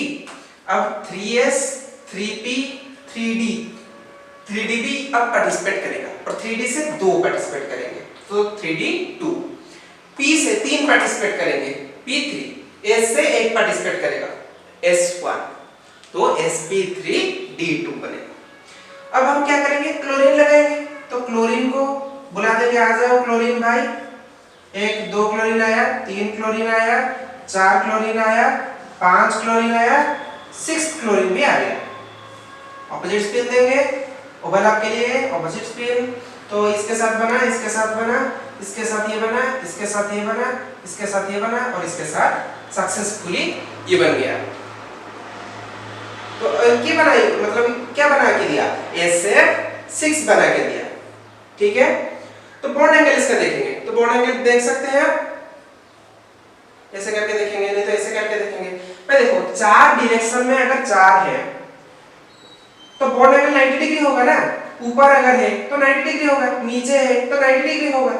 अब 3S 3P 3D भी अब पार्टिसिपेट करेगा, और 3D से 2 पार्टिसिपेट करेंगे तो 3D 2, P से 3 पार्टिसिपेट करेंगे P3, S से 1 पार्टिसिपेट करेगा S1, तो sp3d2 बनेगा। अब हम क्या करेंगे? क्लोरीन लगाएंगे। तो क्लोरीन को बुला देंगे, आ जाओ क्लोरीन भाई। 1 2 क्लोरीन आया, 3 क्लोरीन आया, 4 क्लोरीन आया, 5 क्लोरीन आया, 6 क्लोरीन भी आ गया। ऑपोजिट स्पिन देंगे ओवरलैप के लिए, ऑपोजिट स्पिन। तो इसके साथ बना, इसके साथ बना, इसके साथ ये बना, इसके साथ ये बना, इसके साथ ये बना, और इसके साथ सक्सेसफुली ये बन गया। तो क्या बनाई, मतलब क्या बना के दिया? SF6 बना के दिया। ठीक है, तो बॉन्ड एंगल इसका देखेंगे। तो बॉन्ड एंगल देख सकते हैं आप, ऐसे करके देखेंगे, नहीं तो ऐसे करके देखेंगे। भाई देखो 4 डायरेक्शन में अगर 4 है तो बॉन्ड एंगल 90 डिग्री होगा ना। ऊपर अगर है तो 90 डिग्री होगा, नीचे है तो 90 डिग्री होगा।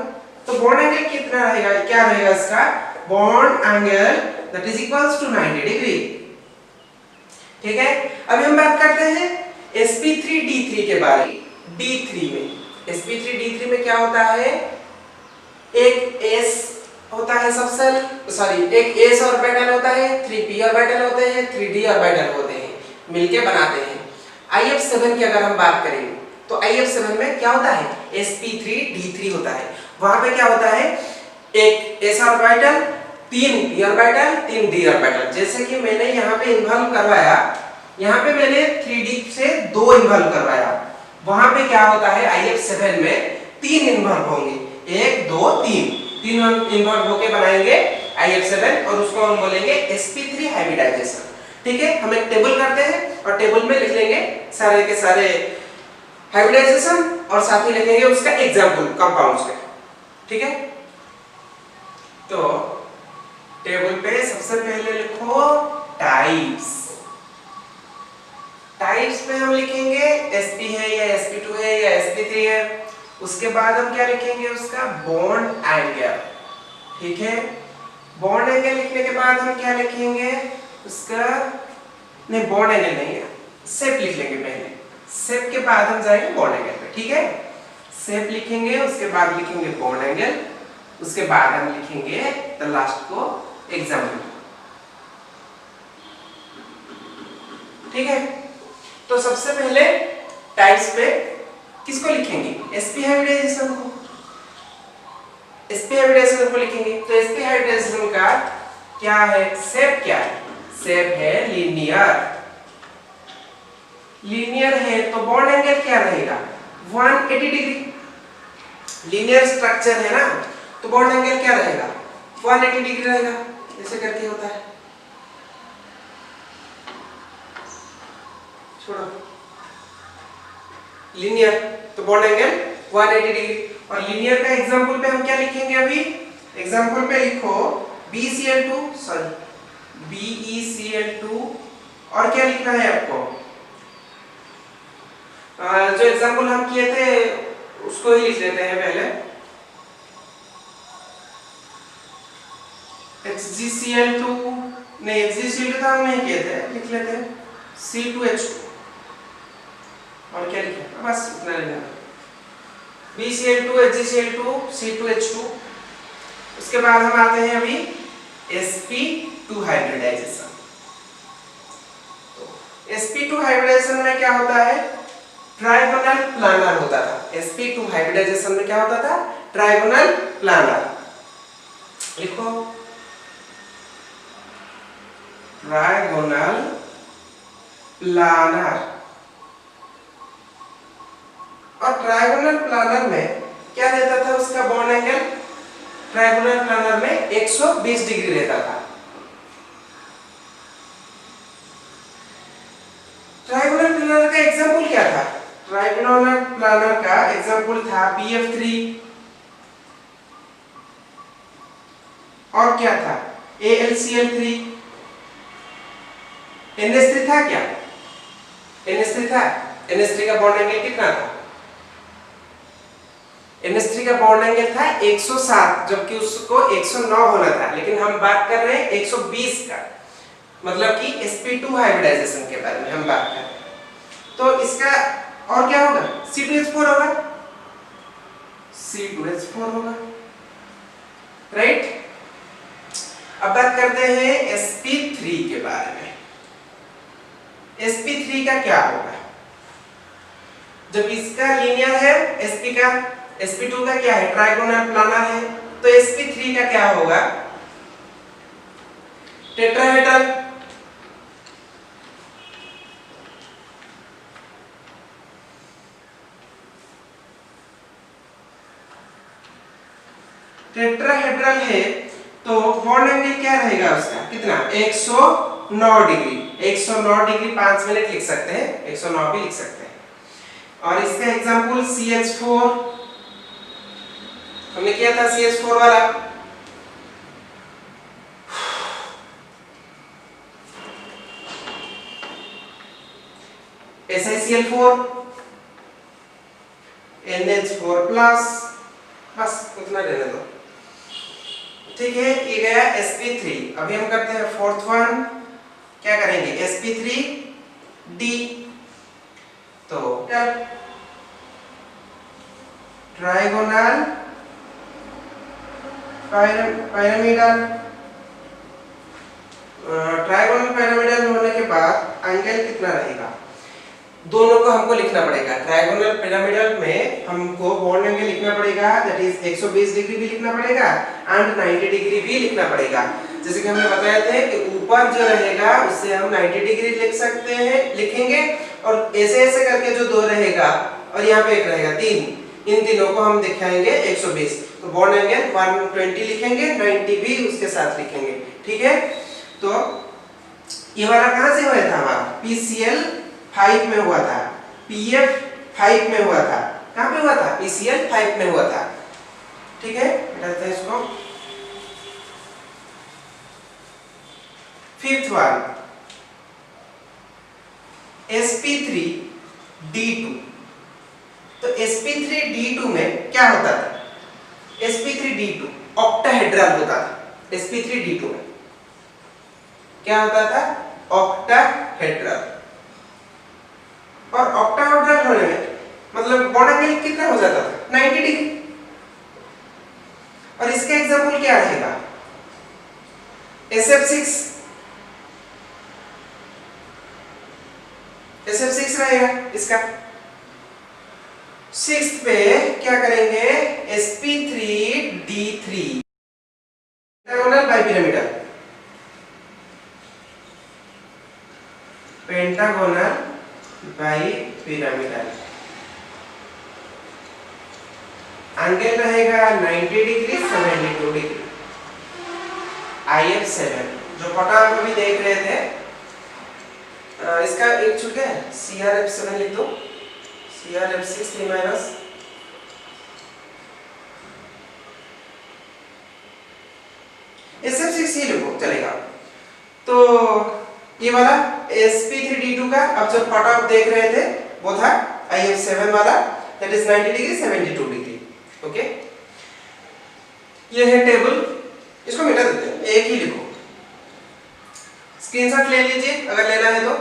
तो बॉन्ड एंगल कितना रहेगा? क्या रहेगा इसका? Bond angle that is equals to 90 degree. ठीक है, अभी हम बात करते हैं sp3d3 के बारे में। d3 में, sp3d3 में क्या होता है? एक s होता है सबसेल, सॉरी एक s ऑर्बिटल होता है, 3p ऑर्बिटल होते हैं, 3d ऑर्बिटल होते हैं, मिलके बनाते हैं। IF7 की अगर हम बात करें तो IF7 में क्या होता है? sp3d3 होता है। वहां पे क्या होता है? एक s orbital, 3 p orbital, 3 d orbital. जैसे कि मैंने यहाँ पे इन्वॉल्व करवाया, यहाँ पे मैंने 3d से 2 इन्वॉल्व करवाया। वहां पे क्या होता है? IF7 में 3 इन्वॉल्व होंगे, 1 2 3 इन्वॉल्व होके बनाएंगे IF7, और उसको हम बोलेंगे sp3 हाइब्रिडाइजेशन। ठीक है, हम एक टेबल करते हैं और टेबल में लिख लेंगे सारे के सारे हाइब्रिडाइजेशन, और साथ ही लिखेंगे उसका एग्जांपल कंपाउंड्स का। ठीक है, तो टेबल पे सबसे पहले लिखो टाइप्स। टाइप्स पे हम लिखेंगे sp है या sp2 है या sp3 है। उसके बाद हम क्या लिखेंगे? उसका बॉन्ड एंगल। ठीक है, बॉन्ड एंगल लिखने के बाद हम क्या लिखेंगे? उसका नहीं, बॉन्ड एंगल नहीं है, शेप लिख लेंगे पहले। शेप के बाद हम जाएंगे बॉन्ड एंगल पे। ठीक है, शेप लिखेंगे, उसके बाद लिखेंगे बॉन्ड एंगल, उसके बाद हम लिखेंगे द लास्ट को एग्जांपल। ठीक है, तो सबसे पहले टाइप्स पे किसको लिखेंगे? sp हाइब्रिडाइजेशन को। sp हाइब्रिडाइजेशन को लिखेंगे। तो sp हाइब्रिडाइजेशन का क्या है? शेप क्या है? शेप है लीनियर। लीनियर है तो बॉन्ड एंगल क्या रहेगा 180 डिग्री। लीनियर स्ट्रक्चर है ना तो बॉन्ड एंगल क्या रहेगा 180 डिग्री रहेगा। ऐसे करके होता है, छोड़ो लीनियर तो बॉन्ड एंगल 180 डिग्री। और लीनियर का एग्जांपल पे हम क्या लिखेंगे अभी, एग्जांपल पे लिखो BeCl2 सॉरी BeCl2 और क्या लिखना है आपको, जो एग्जांपल हम किए थे उसको ही लिख लेते हैं पहले। HgCl2 नहीं, HgCl2 तो हम नहीं किए थे, लिख लेते हैं C2H2 और क्या लिखें बस इतना लेना BeCl2 HgCl2 C2H2। उसके बाद हम आते हैं अभी sp2 हाइब्रिडाइजेशन। तो sp2 हाइब्रिडाइजेशन में क्या होता है ट्राइगोनल प्लानर होता था। sp2 हाइब्रिडाइजेशन में क्या होता था ट्राइगोनल प्लानर। लिखो ट्राइगोनल प्लानर। और ट्राइगोनल प्लानर में क्या रहता था उसका बॉन्ड एंगल, ट्राइगोनल प्लानर में 120 डिग्री रहता था। ट्राइगोनल प्लानर का एग्जांपल क्या था, ट्राइगोनल प्लानर का एग्जांपल था PF3 और क्या था AlCl3। NH3 था क्या, NH3 था, NH3 का बॉन्ड एंगल कितना था, NH3 का बॉन्ड एंगल था 107 जबकि उसको 109 होना था, लेकिन हम बात कर रहे हैं 120 का, मतलब कि sp2 हाइब्रिडाइजेशन के बारे में हम बात कर रहे हैं। तो इसका और क्या होगा C2H4 होगा, C2H4 होगा, राइट। अब बात करते हैं sp3 के बारे में। sp3 का क्या होगा, जब इसका लीनियर है sp का, sp2 का क्या है ट्राइगोनल प्लानर है, तो sp3 का क्या होगा टेट्राहेड्रल। टेट्राहेड्रल है तो बॉन्ड एंगल क्या रहेगा उसका कितना 109 डिग्री। 109 डिग्री 5 मिनट लिख सकते हैं, 109 भी लिख सकते हैं। और इसका एग्जांपल CH4 हमने किया था, CH4 वाला। SiCl4 NH4 प्लस, बस उतना रहने दो, ठीक है। ये गया sp3। अभी हम करते हैं फोर्थ वन, क्या करेंगे sp3d। तो ट्राइगोनल पिरामिडल, ट्राइगोनल पिरामिडल होने के बाद एंगल कितना रहेगा, दोनों को हमको लिखना पड़ेगा। ट्राइगोनल पिरामिडल में हमको बॉन्ड एंगल लिखना पड़ेगा, दैट इज 120 डिग्री भी लिखना पड़ेगा एंड 90 डिग्री भी लिखना पड़ेगा। जैसे कि हमने बताया थे कि ऊपर जो रहेगा उससे हम 90 डिग्री लिख सकते हैं, लिखेंगे, और ऐसे ऐसे करके जो दो रहेगा और यहाँ पे एक रहेगा 3, इन तीनों को हम दिखाएंगे 120। तो बॉन्ड एंगल 120 लिखेंगे, 90 भी उसके साथ लिखेंगे, ठीक है। तो ये वाला कहाँ से हुआ था हमारा PCl5 में हुआ था, PF5 में हुआ था, कहाँ पे हुआ था PCl5 में हुआ था, ठीक है। बताते हैं इसको। Fifth one sp3d2। तो sp3d2 में क्या होता था, sp3d2 ऑक्टाहेड्रल होता था। sp3d2 में क्या होता था ऑक्टाहेड्रल। और ऑक्टाहेड्रल होने में मतलब बॉन्ड एंगल कितना हो जाता था 90 डिग्री। और इसका एग्जांपल क्या रहेगा SF6, SF6 रहेगा इसका। सिक्स्थ पे क्या करेंगे sp3d3 pentagonal bipyramidal, pentagonal bi pyramidal. Angle रहेगा 90 डिग्री 72 डिग्री। IF7 जो फोटो आप अभी देख रहे थे, इसका एक छूट गया, CRF7 लिख दो, CRF6 3 माइनस SF6 ही लिखो चलेगा। तो ये वाला sp3d2 का अब जो फोटो आप देख रहे थे वो था IF7 वाला, that is 90 degree 72 degree. Okay, ये है टेबल, इसको मिटा देते हैं, एक ही लिखो, स्क्रीनशॉट ले लीजिए अगर लेना है तो,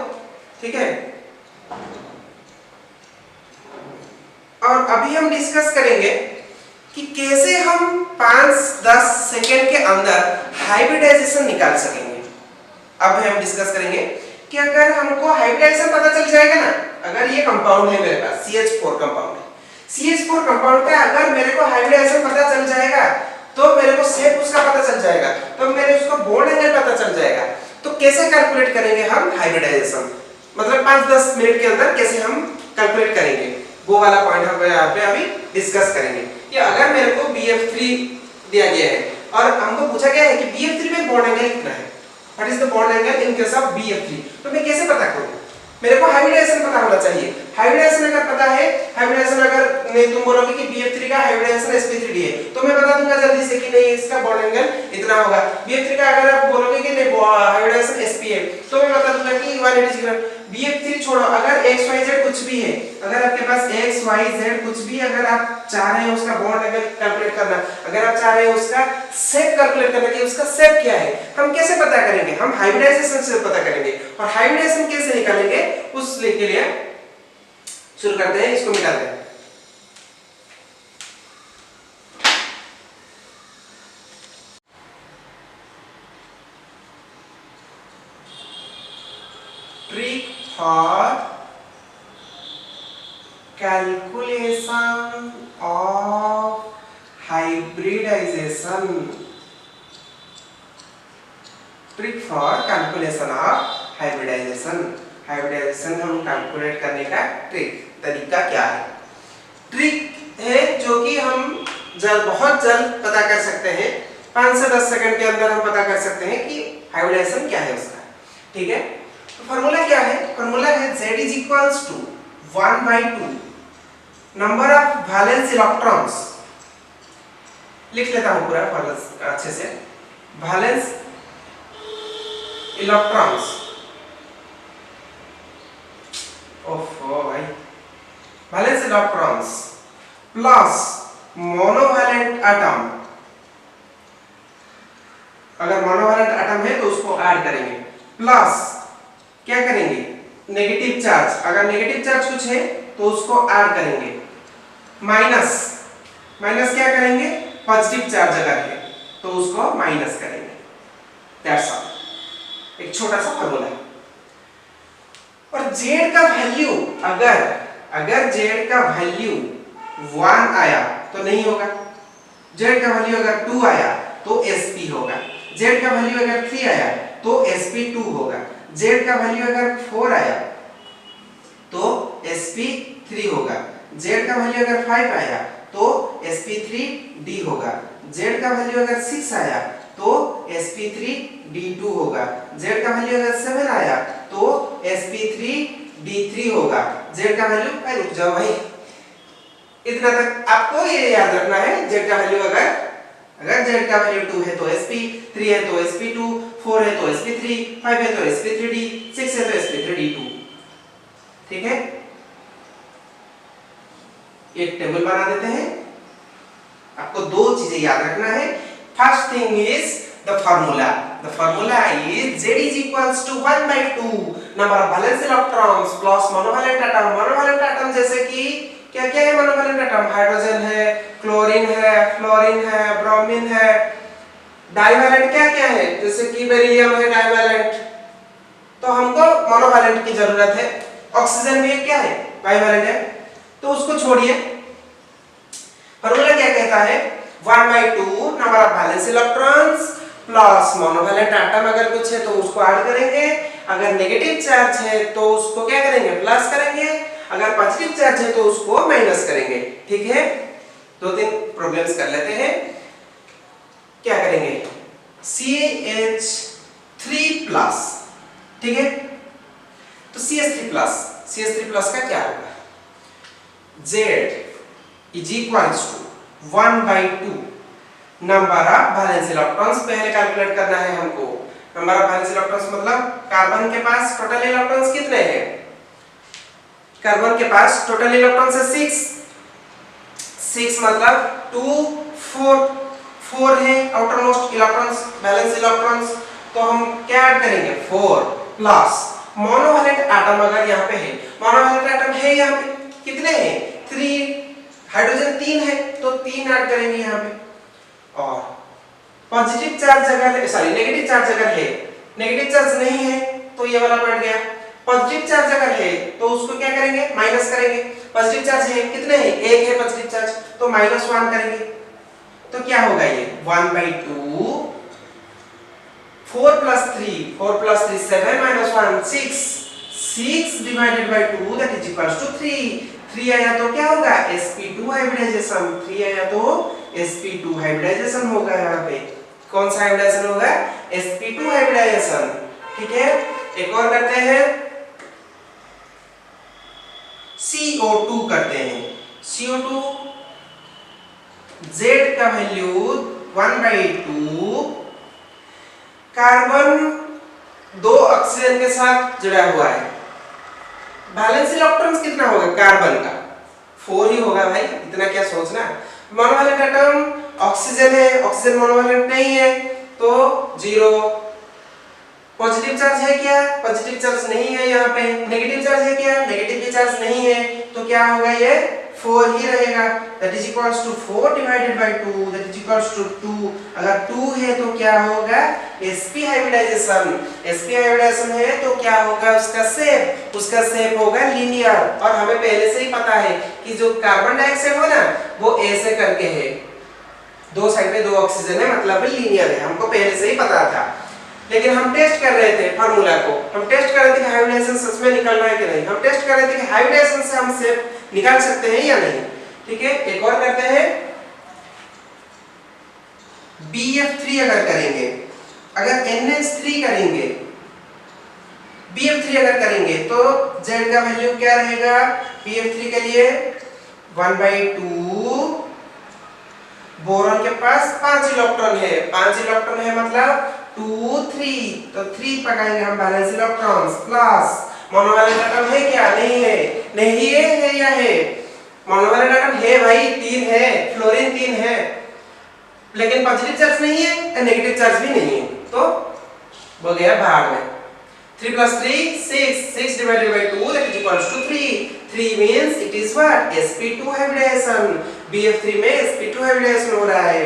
ठीक है। और अभी हम डिस्कस करेंगे कि कैसे हम 5-10 सेकेंड के अंदर हाइब्रिडाइजेशन निकाल सकेंगे। अब हम डिस्कस करेंगे कि अगर हमको हाइब्रिडाइजेशन पता चल जाएगा ना, अगर ये कंपाउंड है मेरे पास CH4 कंपाउंड है, CH4 कंपाउंड का अगर मेरे को हाइब्रिडाइजेशन पता चल जाएगा तो मेरे को शेप उसका पता चल जाएगा, तो मेरे उसको बॉन्ड एंगल पता चल जाएगा। तो कैसे कैलकुलेट करेंगे हम हाइब्रिडाइजेशन, मतलब 5-10 मिनट के अंदर कैसे हम कैलकुलेट करेंगे, वो वाला पॉइंट हम यहाँ पे अभी डिस्कस करेंगे। कि अगर मेरे को BF3 दिया गया है और हमको पूछा गया है कि BF3 में बॉन्ड एंगल कितना है, what is the bond angle in case of BF3, तो मैं कैसे पता करूं? मेरे को हाइब्रिडाइजेशन पता होना चाहिए। हाइब्रिडाइजेशन अगर पता है, हाइब्रिडाइजेशन अगर नहीं तुम बोलोगे कि BF3 का हाइब्रिडाइजेशन sp3d है, तो मैं बता दूंगा जल्दी से कि नहीं इसका बॉन्ड एंगल इतना होगा। BF3 का अगर आप बोलोगे कि नहीं हाइब्रिडाइजेशन sp है, तो मैं बता दूंगा कि 180 डिग्री। BF3 छोड़ो, अगर XYZ कुछ भी है, अगर आपके पास XYZ कुछ भी, अगर आप चाह रहे हैं उसका बॉन्ड एंगल कैलकुलेट करना, अगर आप चाह रहे हैं उसका शेप कैलकुलेट करना कि उसका शेप क्या है, हम कैसे पता करेंगे? हम हाइब्रिडाइजेशन से पता करेंगे। और हाइब्रिडाइजेशन कैसे निकालेंगे उस के लिए शुरू करते हैं, इसको मिटाते हैं। Trick for calculation of hybridization, trick for calculation of hybridization. Hybridization हम कैलकुलेट करने का तरीका क्या है? ट्रिक है जो कि हम बहुत जल्द पता कर सकते हैं, 5 से 10 सेकंड के अंदर हम पता कर सकते हैं कि हाइब्रिडाइजेशन क्या है उसका, ठीक है। तो फार्मूला क्या है? फार्मूला है Z is equals to 1/2 number of valence electrons. लिख लेता हूं पूरा फॉर्मूला अच्छे से, वैलेंस इलेक्ट्रॉन्स, ओफो भाई, valence electrons plus monovalent atom. अगर मोनोवैलेंट एटम है तो उसको ऐड करेंगे, प्लस क्या करेंगे? नेगेटिव चार्ज, अगर नेगेटिव चार्ज कुछ है तो उसको ऐड करेंगे, माइनस क्या करेंगे? पॉजिटिव चार्ज अगर है तो उसको माइनस करेंगे। दैट्स ऑल, एक छोटा सा फार्मूला है। और Z का वैल्यू अगर Z का वैल्यू 1 आया तो नहीं होगा, Z का वैल्यू अगर 2 आया तो sp होगा, Z का वैल्यू अगर 3 आया तो sp2 होगा, Z का वैल्यू अगर 4 आया तो sp3 होगा, Z का वैल्यू अगर 5 आया तो sp3d होगा, Z का वैल्यू अगर 6 आया तो sp3d2 होगा, Z का वैल्यू अगर 7 आया तो sp3d3 होगा, Z का वैल्यू, रुक जाओ भाई, इतना तक आपको ये याद रखना है। Z का वैल्यू अगर Z का वैल्यू 2 है तो sp3 है तो sp2, 4 है तो sp3, 5 है तो sp3d, 6 है तो sp3d2, ठीक है। एक टेबल बना देते हैं। आपको दो चीजें याद रखना है। First thing is the formula is Z is equals to 1/2 number of valence electrons plus monovalent atom. Monovalent atom जैसे कि क्या क्या है? मोनोवैलेंट एटम हाइड्रोजन है, क्लोरीन है, फ्लोरीन है, ब्रोमीन है। डाइवैलेंट क्या क्या है? जैसे कि बेरिलियम है डाइवैलेंट, तो हमको मोनोवैलेंट की जरूरत है। ऑक्सीजन भी क्या है? बाइवैलेंट है, तो उसको छोड़िए। फार्मूला क्या कहता है? 1/2 number of valence electrons plus monovalent atom अगर कुछ है तो उसको ऐड करेंगे, अगर नेगेटिव चार्ज है तो उसको क्या करेंगे, प्लस करेंगे, अगर पॉजिटिव चार्ज है तो उसको माइनस करेंगे। ठीक है, दो तीन प्रॉब्लम्स कर लेते हैं। क्या करेंगे, CH3+, ठीक है, तो CH3+ का क्या होगा, Z is equals to 1/2 number of valence electrons पहले कैलकुलेट करना है हमको। नंबर ऑफ वैलेंस इलेक्ट्रॉन्स मतलब कार्बन के पास टोटल इलेक्ट्रॉन्स कितने हैं, कार्बन के पास टोटल इलेक्ट्रॉन्स है 6 मतलब 2 4 है outer most electrons, valence electrons, तो हम क्या ऐड करेंगे 4 प्लस मोनोवैलेंट एटम अगर यहाँ पे है, मोनोवैलेंट एटम है यहाँ पे कितने हैं 3, हाइड्रोजन 3 है तो 3 ऐड करेंगे यहाँ पे। और पॉजिटिव चार्ज अगर नेगेटिव चार्ज अगर है, नेगेटिव चार्ज नहीं है तो ये वाला पॉइंट गया। पॉजिटिव चार्ज अगर है तो उसको क्या करेंगे, माइनस करेंगे। पॉजिटिव चार्ज है कितने हैं, 1 है पॉजिटिव चार्ज, तो -1 करेंगे, तो क्या होगा ये 1/2 4 + 3 7 -1 6 divided by 2 that is equals to 3 आया तो क्या होगा sp2 हाइब्रिडाइजेशन, 3 आया तो sp2 हाइब्रिडाइजेशन होगा। यहाँ पे कौन सा हाइब्रिडाइजेशन होगा, sp2 हाइब्रिडाइजेशन। ठीक है, एक और करते हैं, CO2 करते हैं। CO2 Z का वैल्यू 1/2, कार्बन 2 ऑक्सीजन के साथ जुड़ा हुआ है, बैलेंस इलेक्ट्रॉन्स कितना होगा कार्बन का 4 ही होगा भाई, इतना क्या सोचना। मोनोवैलेंट एटम ऑक्सीजन है, ऑक्सीजन मोनोवैलेंट नहीं है तो 0। पॉजिटिव चार्ज है क्या, पॉजिटिव चार्ज नहीं है यहाँ पे। नेगेटिव चार्ज है क्या, नेगेटिव भी चार्ज नहीं है, तो क्या होगा ये 4 ही रहेगा, that is equals to 4 divided by 2 that is equals to 2। अगर 2 है तो क्या होगा sp हाइब्रिडाइजेशन, sp हाइब्रिडाइजेशन है तो क्या होगा उसका शेप होगा लीनियर। और हमें पहले से ही पता है कि जो कार्बन डाइऑक्साइड हो ना वो ऐसे करके है, दो साइड में 2 ऑक्सीजन है मतलब लीनियर है, हमको पहले से ही पता था। लेकिन हम टेस्ट कर रहे थे फार्मूला को, हम टेस्ट कर रहे थे कि हाइब्रिडाइजेशन सच में निकलना है कि नहीं, हम टेस्ट कर रहे थे कि हाइब्रिडाइजेशन से हम शेप निकाल सकते हैं या नहीं। ठीक है, एक और करते हैं, BF3 अगर करेंगे, अगर NH3 करेंगे, BF3 अगर करेंगे तो Z का वैल्यू क्या रहेगा, BF3 के लिए 1/2, बोरॉन के पास 5 इलेक्ट्रॉन है, 5 इलेक्ट्रॉन है मतलब 2 3, तो 3 पकाएंगे हम balance electrons plus monovalent atom है क्या, नहीं है, नहीं है या है, मोनोवैलेंट एटम है भाई 3 है, फ्लोरीन 3 है, लेकिन पॉजिटिव चार्ज नहीं है और नेगेटिव चार्ज भी नहीं है, तो हो गया भाग में 3 + 3 6 divided by 2 that is equals to 3 means it is what sp2 hybridization. BF3 में sp2 हाइब्रिडाइजेशन हो रहा है,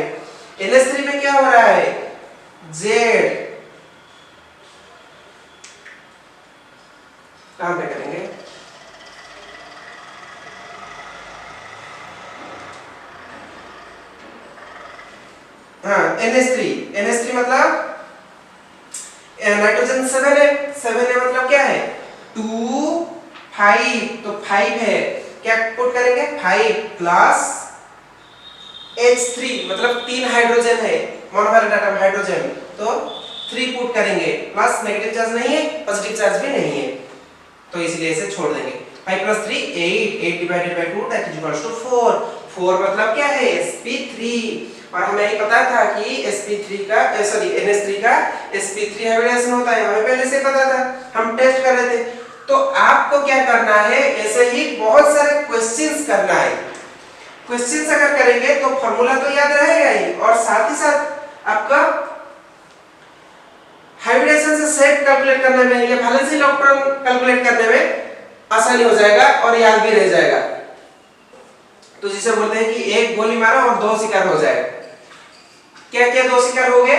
NH3 में क्या हो रहा है Z। कहां पे करेंगे, हाँ NH3 मतलब नाइट्रोजन 7 है मतलब क्या है 2 5, तो 5 है, क्या पुट करेंगे 5 प्लस H3 मतलब 3 हाइड्रोजन है, मोनोवैलेंट एटम हाइड्रोजन, तो 3 पुट करेंगे प्लस नेगेटिव चार्ज नहीं है, पॉजिटिव चार्ज भी नहीं है, तो इसलिए इसे छोड़ देंगे। 5 + 3 8 divided by 2 that is equals to 4 मतलब क्या है sp3। और हमें ये पता था कि NH3 का sp3 हाइब्रिडाइजेशन होता है, हमें पहले से पता था, हम टेस्ट कर रहे थे। तो आपको क्या करना है, ऐसे ही बहुत सारे क्वेश्चंस करना है। क्वेश्चंस अगर करेंगे तो फार्मूला तो याद रहेगा ही, और साथ ही साथ आपका हाइब्रिडाइजेशन से शेप कैलकुलेट करने में या वैलेंस इलेक्ट्रॉन कैलकुलेट करने में आसानी हो जाएगा और याद भी रह जाएगा। तो जिसे बोलते हैं कि एक गोली मारो और 2 शिकार हो जाए। क्या 2 शिकार हो गए,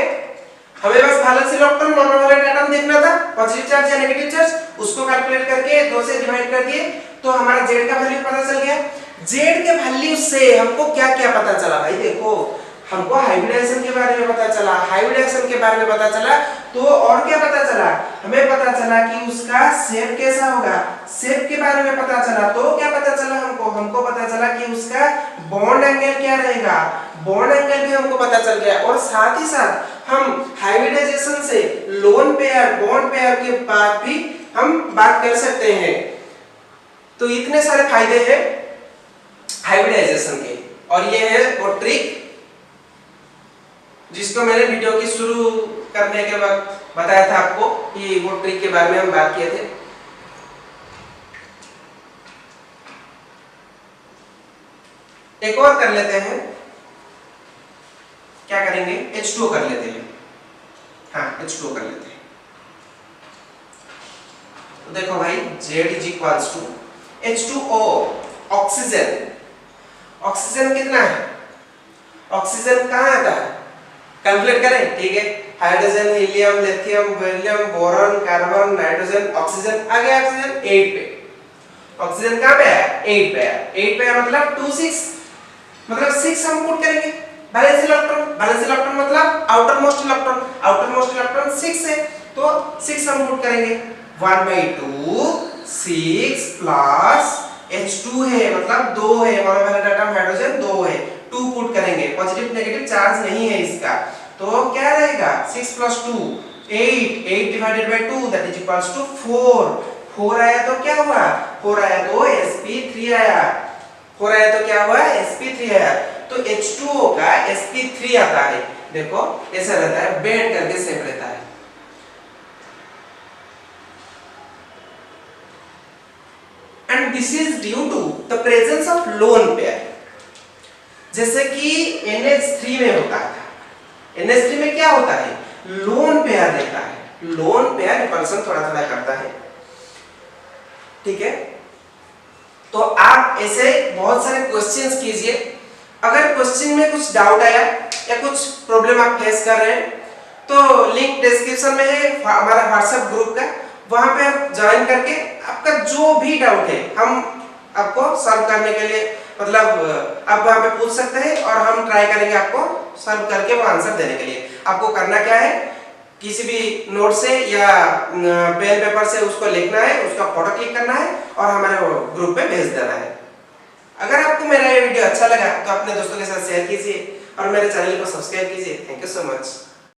हमें बस वैलेंस इलेक्ट्रॉन मोनोवैलेंट एटम देखना था, पॉजिटिव चार्ज या नेगेटिव चार्ज, उसको कैलकुलेट करके 2 से डिवाइड कर दिए तो हमारा Z का वैल्यू पता चल गया। Z के वैल्यू से हमको क्या पता चला भाई, देखो हमको हाइब्रिडाइजेशन के बारे में पता चला, हाइब्रिडाइजेशन के बारे में पता चला तो और क्या पता चला, हमें पता चला कि उसका शेप कैसा होगा, शेप के बारे में पता चला। तो क्या पता चला हमको पता चला कि उसका बॉन्ड एंगल क्या रहेगा, बॉन्ड एंगल भी हमको पता चल गया। और साथ ही साथ हम हाइब्रिडाइजेशन से लोन पेयर बॉन्ड पेयर के बाद भी हम बात कर सकते हैं। तो इतने सारे फायदे हैं हाइब्रिडाइजेशन के, और ये है वो ट्रिक जिसको मैंने वीडियो की शुरू करने के वक्त बताया था आपको कि वो ट्रिक के बारे में हम बात किए थे। एक और कर लेते हैं, क्या करेंगे, H2O कर लेते हैं। हाँ, H2O कर लेते हैं। तो देखो भाई Z is equals to H2O, oxygen. Oxygen कितना है, ऑक्सीजन कहाँ आता है, कैलकुलेट करें, ठीक है। Hydrogen, helium, lithium, beryllium, boron, carbon, nitrogen, oxygen आ गया। ऑक्सीजन 8 पे, ऑक्सीजन कहाँ पे है, 8 पे है। 8 पे है मतलब 2 6, मतलब 6 हम पुट करेंगे। बैलेंस इलेक्ट्रॉन, बैलेंस इलेक्ट्रॉन मतलब outer most electron, outer most electron 6 है, तो 6 हम पुट करेंगे। 1/2 6 प्लस H2 है मतलब 2 है, मोनोवैलेंट एटम हाइड्रोजन 2 है, 2 पुट करेंगे। पॉजिटिव नेगेटिव चार्ज नहीं है इसका, तो क्या रहेगा 6 + 2 8, 8 divided by 2 that is equals to 4। 4 आया तो क्या हुआ, 4 आया तो sp3 आया, 4 आया तो क्या हुआ, sp3 आया। तो H2O का sp3 आता है। देखो ऐसा रहता है, बेंड करके शेप रहता है। And this is due to the presence of lone pair। जैसे कि NH3 में होता था, NH3 में क्या होता है, लोन पेयर रहता है। लोन पेयर रिपल्सन थोड़ा थोड़ा करता है, ठीक है। तो आप ऐसे बहुत सारे क्वेश्चंस कीजिए। अगर क्वेश्चन में कुछ डाउट आया या कुछ प्रॉब्लम आप फेस कर रहे हैं तो लिंक डिस्क्रिप्शन में है हमारा व्हाट्सएप ग्रुप का, वहां पे आप ज्वाइन करके आपका जो भी डाउट है हम आपको सॉल्व करने के लिए मतलब आप वहां पे पूछ सकते हैं, और हम ट्राई करेंगे आपको सॉल्व करके वो आंसर देने के लिए। आपको करना क्या है, किसी भी नोट से या पेन पेपर से उसको लिखना है, उसका फोटो क्लिक करना है और हमारे ग्रुप पे भेज देना है। अगर आपको मेरा ये वीडियो अच्छा लगा तो अपने दोस्तों के साथ शेयर कीजिए और मेरे चैनल को सब्सक्राइब कीजिए। Thank you so much.